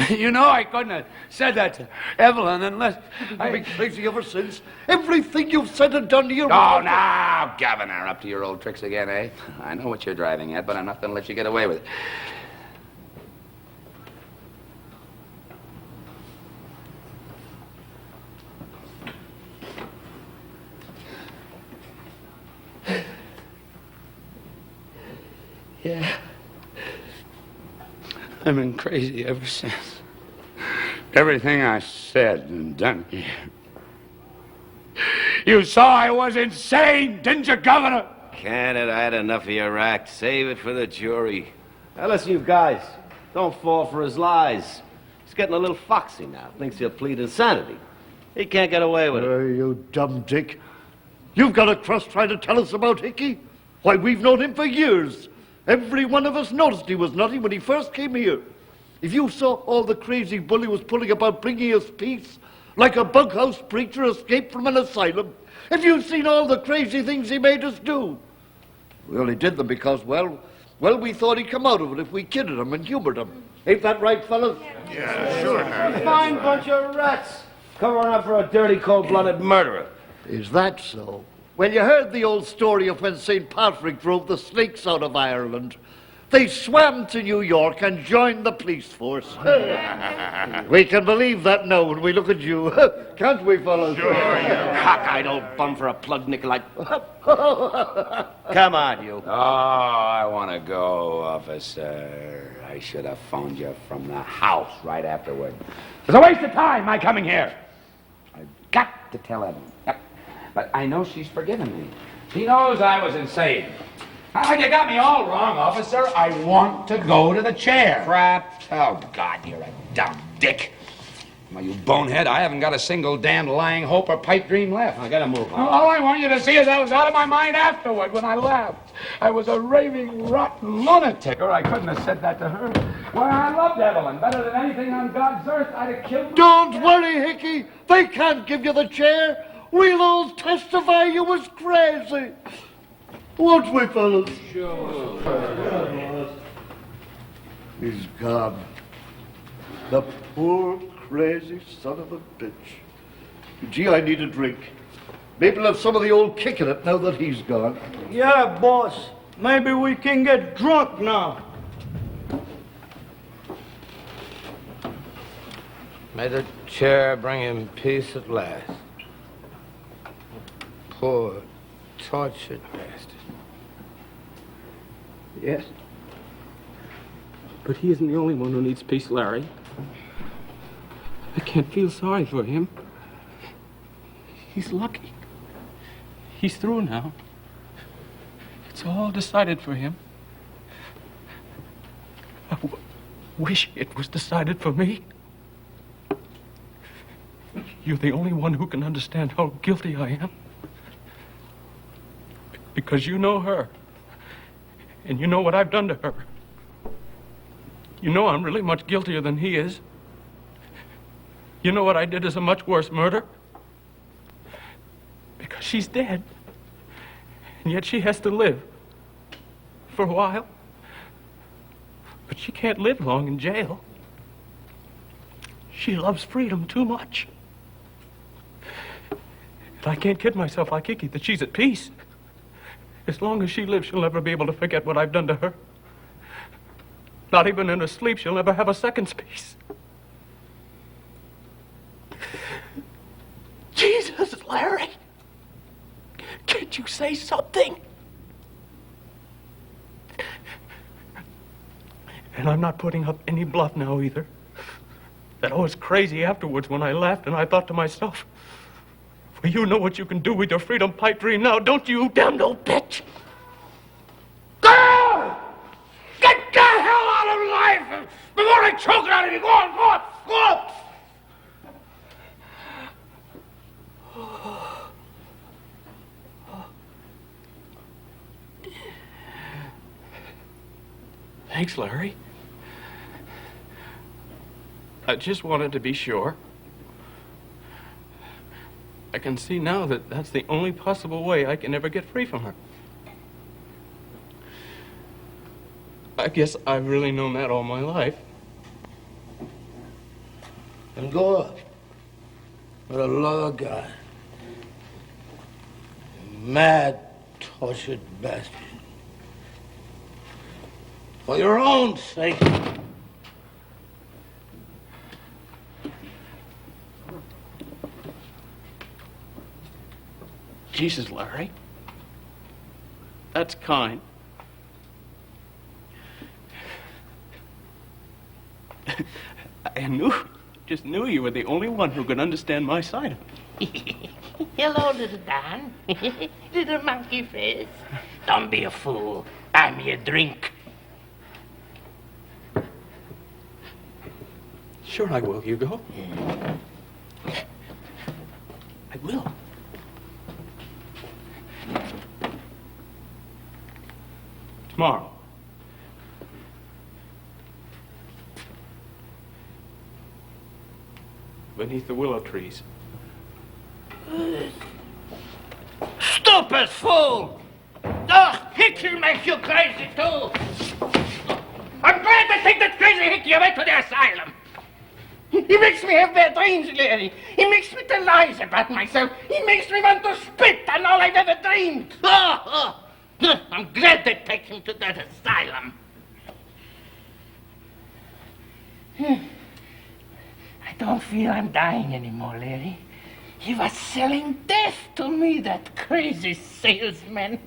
you know I couldn't have said that to Evelyn unless You've been crazy ever since. Everything you've said and done to your... Oh, now, Governor, up to your old tricks again, eh? I know what you're driving at, but I'm not going to let you get away with it. Yeah. I've been crazy ever since. Everything I said and done here. You saw I was insane, didn't you, Governor? Can't I had enough of your act. Save it for the jury. Now listen, you guys. Don't fall for his lies. He's getting a little foxy now. Thinks he'll plead insanity. He can't get away with it. You dumb dick. You've got a cross trying to tell us about Hickey? Why, we've known him for years. Every one of us noticed he was nutty when he first came here. If you saw all the crazy bull he was pulling about bringing us peace, like a bughouse preacher escaped from an asylum, if you'd seen all the crazy things he made us do. We only did them because, well, we thought he'd come out of it if we kidded him and humored him. Ain't that right, fellas? Yeah, sure, Harry. Fine bunch of rats. Covering up for a dirty, cold-blooded murderer. Is that so? Well, you heard the old story of when St. Patrick drove the snakes out of Ireland. They swam to New York and joined the police force. We can believe that now when we look at you. Can't we, fellas? Sure, you cockeyed old bum for a plug nickel like... Come on, you. Oh, I want to go, officer. I should have phoned you from the house right afterward. It was a waste of time, my coming here. I've got to tell Evelyn. But I know she's forgiven me. She knows I was insane. You got me all wrong, officer. I want to go to the chair. Crap. Oh, God, you're a dumb dick. Well, you bonehead, I haven't got a single damn lying hope or pipe dream left. I gotta move on. All I want you to see is I was out of my mind afterward when I left. I was a raving, rotten lunatic, or I couldn't have said that to her. Well, I loved Evelyn better than anything on God's earth. I'd have killed her. Don't worry, Hickey. They can't give you the chair. We'll all testify you was crazy. Won't we, fellas? Sure. He's gone. The poor, crazy son of a bitch. Gee, I need a drink. Maybe we'll have some of the old kick in it now that he's gone. Yeah, boss. Maybe we can get drunk now. May the chair bring him peace at last. Poor, tortured bastard. Yes. But he isn't the only one who needs peace, Larry. I can't feel sorry for him. He's lucky. He's through now. It's all decided for him. I wish it was decided for me. You're the only one who can understand how guilty I am. Because you know her. And you know what I've done to her. You know I'm really much guiltier than he is. You know what I did is a much worse murder. Because she's dead. And yet she has to live. For a while. But she can't live long in jail. She loves freedom too much. And I can't kid myself like Icky that she's at peace. As long as she lives, she'll never be able to forget what I've done to her. Not even in her sleep, she'll never have a second's peace. Jesus, Larry! Can't you say something? And I'm not putting up any bluff now, either. That I was crazy afterwards when I left, and I thought to myself, well, you know what you can do with your freedom pipe dream now, don't you, damned old bitch? Go! Get the hell out of life before I choke it out of you! Go on, go on, go on! Thanks, Larry. I just wanted to be sure. I can see now that that's the only possible way I can ever get free from her. I guess I've really known that all my life. And go up for the love of God. Mad, tortured bastard. For your own sake. Jesus, Larry. That's kind. I just knew you were the only one who could understand my side of it. Hello, little Don. Little monkey face. Don't be a fool. Buy me a drink. Sure I will, Hugo. I will. Tomorrow. Beneath the willow trees. Stupid fool! The Hickey makes you crazy too! I'm glad to take that crazy hickey away to the asylum. He makes me have bad dreams, Larry. He makes me tell lies about myself. He makes me want to spit on all I've ever dreamed. I'm glad they take him to that asylum. I don't feel I'm dying anymore, Larry. He was selling death to me, that crazy salesman.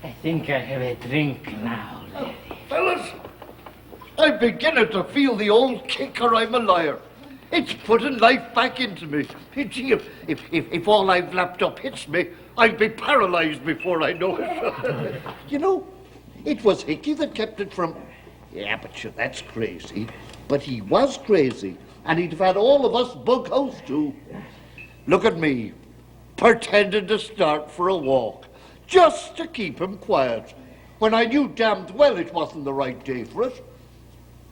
I think I have a drink now, Larry. Fellas, I'm beginning to feel the old kicker I'm a liar. It's putting life back into me. Gee, if all I've lapped up hits me, I'll be paralyzed before I know it. You know, it was Hickey that kept it from... Yeah, but sure, that's crazy. But he was crazy, and he'd have had all of us bug house too. Look at me, pretending to start for a walk, just to keep him quiet, when I knew damned well it wasn't the right day for it.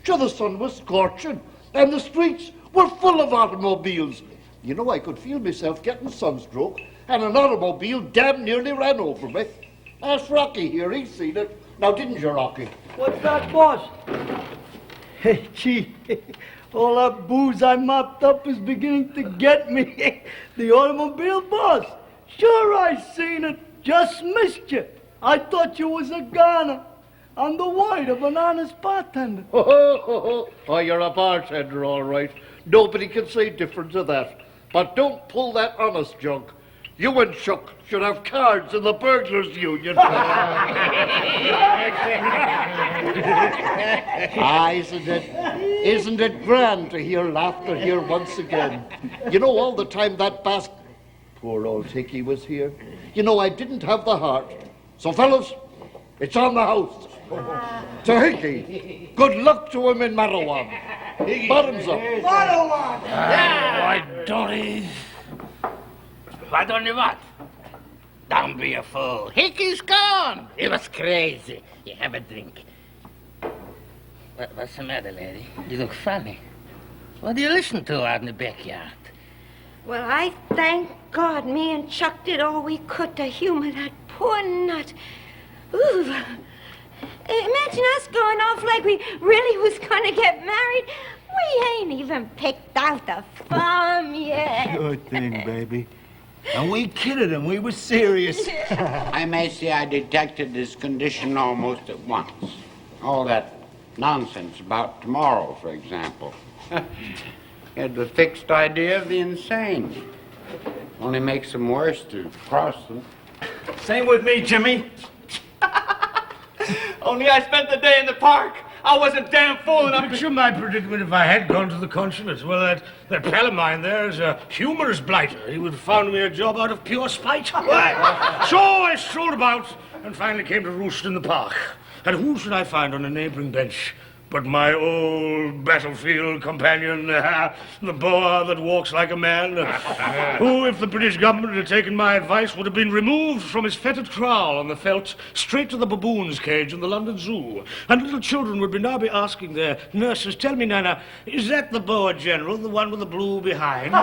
Sure, the sun was scorching, and the streets were full of automobiles. You know, I could feel myself getting sunstroke, and an automobile damn nearly ran over me. Ask Rocky here, he's seen it. Now, didn't you, Rocky? What's that, boss? Hey, gee, all that booze I mopped up is beginning to get me. The automobile, boss. Sure, I seen it. Just missed you. I thought you was a goner. I'm the wife of an honest bartender. Oh, you're a bartender, all right. Nobody can say different to that. But don't pull that honest junk. You and Chuck should have cards in the burglars' union. Isn't it grand to hear laughter here once again? You know, all the time that poor old Hickey was here, you know, I didn't have the heart. So, fellas, it's on the house. To Hickey, good luck to him in Madawan. Bottoms up. Madawan! Why, Dory? Why don't you what? Don't be a fool. Hickey's gone. He was crazy. You have a drink. What's the matter, lady? You look funny. What do you listen to out in the backyard? Well, I thank God me and Chuck did all we could to humor that poor nut. Ooh. Imagine us going off like we really was going to get married. We ain't even picked out the farm yet. Sure thing, baby. And we kidded him. We were serious. I may say I detected his condition almost at once. All that nonsense about tomorrow, for example. He had the fixed idea of the insane. Only makes them worse to cross them. Same with me, Jimmy. Only I spent the day in the park. I wasn't damn fool enough to... Picture my predicament if I had gone to the consulate. Well, that pal of mine there is a humorous blighter. He would have found me a job out of pure spite. So I strolled about and finally came to roost in the park. And who should I find on a neighboring bench but my old battlefield companion, the boa that walks like a man, who, if the British government had taken my advice, would have been removed from his fettered kraal on the veldt straight to the baboon's cage in the London Zoo. And little children would now be asking their nurses, "Tell me, Nana, is that the boa general, the one with the blue behind?"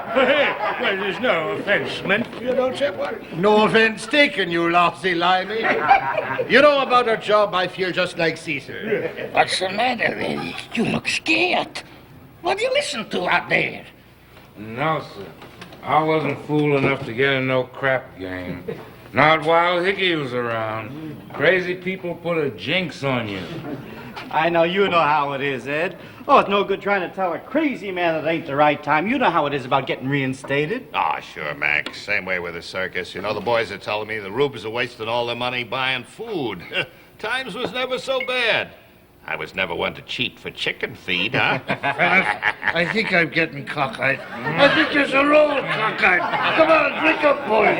Hey, well, there's no offense meant, you know, chap. No offense taken, you lousy limey. You know, about our job, I feel just like Caesar. What's the matter, lady? You look scared. What do you listen to out there? No, sir. I wasn't fool enough to get in no crap game. Not while Hickey was around. Crazy people put a jinx on you. I know you know how it is, Ed. Oh, it's no good trying to tell a crazy man that ain't the right time. You know how it is about getting reinstated. Ah, sure, Mac. Same way with the circus. You know, the boys are telling me the rubes are wasting all their money buying food. Times was never so bad. I was never one to cheat for chicken feed, huh? I think I'm getting cockeyed. I think there's a roll cockeyed. Come on, drink up, boys.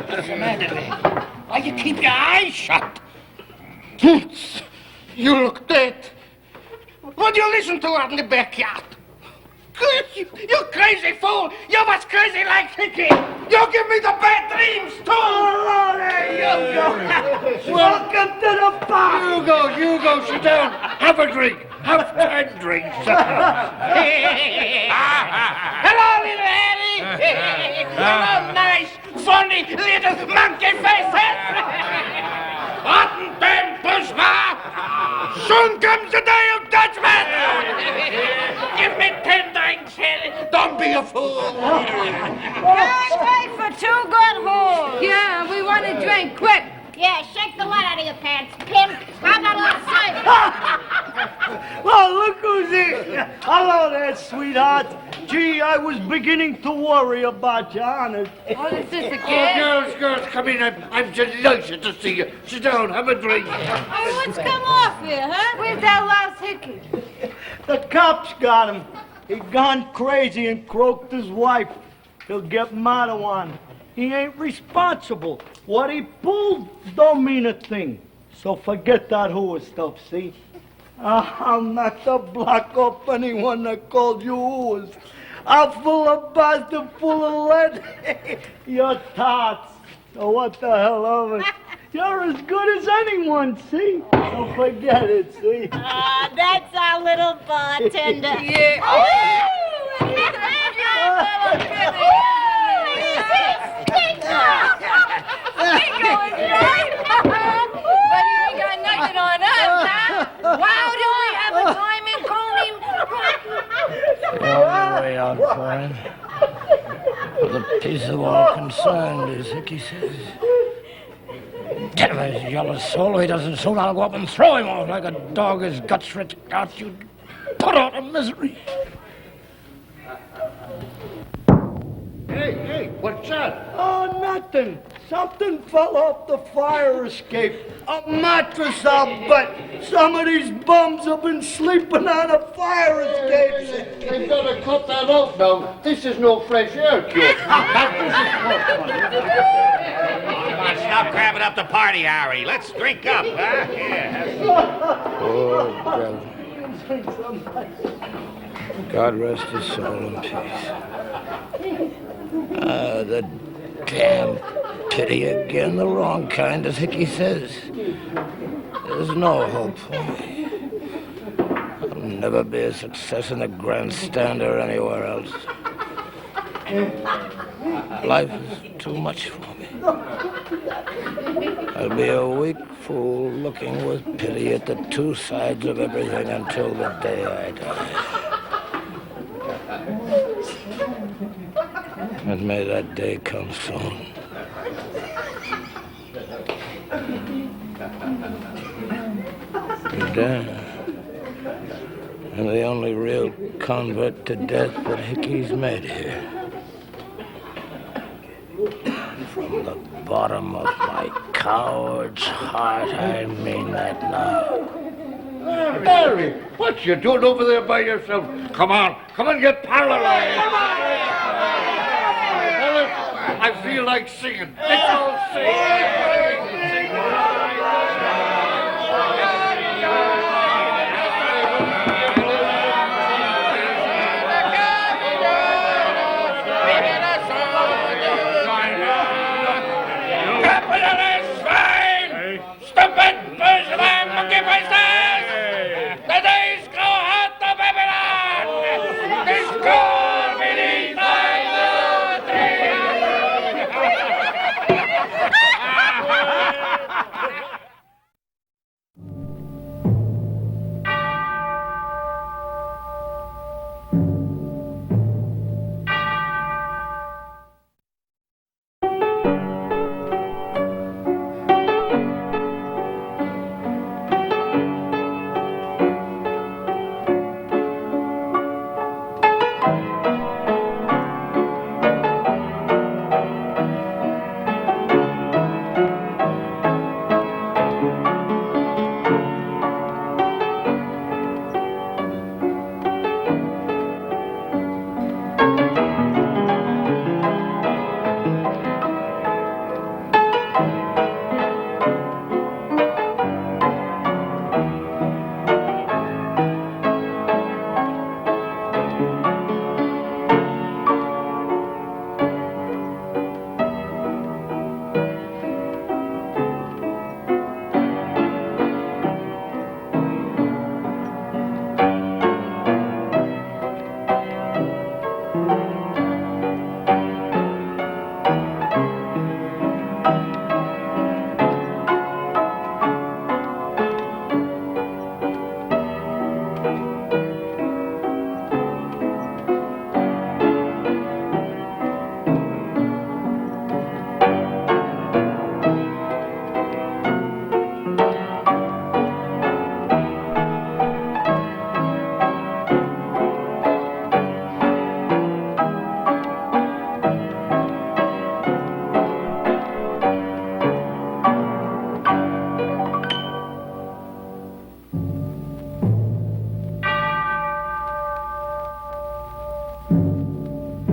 What's the matter, lady? Why you keep your eyes shut? You look dead. What do you listen to out in the backyard? You crazy fool! You was crazy like Hickey! You give me the bad dreams, too! Oh, there you go! Welcome to the park! You go, sit down. Have a drink. Have 10 drinks. Hello, little Harry! Hello, nice, funny little monkey faces! Warten den Bushma! Soon comes the day of judgment! Give me 10 drinks here. Don't be a fool. Can't wait for 2 good holes. Yeah, we want a drink, quick. Yeah, shake the light out of your pants, pimp. How about a cider? Well, look who's here. Hello there, sweetheart. Gee, I was beginning to worry about you, honest. Oh, is this Oh, again? girls, come in. I'm delighted to see you. Sit down, have a drink. Hey, what's come off here, huh? Where's that louse hickey? The cops got him. He gone crazy and croaked his wife. He'll get motto on him. He ain't responsible. What he pulled don't mean a thing. So forget that hooah stuff, see? I'll not to block up anyone that called you hooahs. I'm full of bastard, full of lead. You're tots. So what the hell of it? You're as good as anyone, see? So forget it, see? Ah, that's our little bartender. But he ain't got nothing on us, huh? Wow, do we have a diamond comb? The only way out for him for the peace of all concerned, as Hickey says. Tell his yellow soul he doesn't soon, I'll go up and throw him off like a dog his guts ripped out. You put out of misery. Hey, what's that? Oh, nothing. Something fell off the fire escape. A mattress, I'll bet. Some of these bums have been sleeping on a fire escape. They better cut that out now. This is no fresh air cure. Come on, stop crabbing up the party, Harry. Let's drink up, huh? Yeah. Poor devil. God rest his soul in peace. The damn pity again, the wrong kind, as Hickey says. There's no hope for me. I'll never be a success in the grandstand or anywhere else. Life is too much for me. I'll be a weak fool looking with pity at the two sides of everything until the day I die. And may that day come soon. Dan, I'm the only real convert to death that Hickey's made here. From the bottom of my coward's heart, I mean that now. Harry, what you doing over there by yourself? Come on, get paralyzed. I feel like singing. Let's all Capitalist swine! Stupid bourgeois monkey faces! The days grow hot of Babylon! Discord beneath thy tree!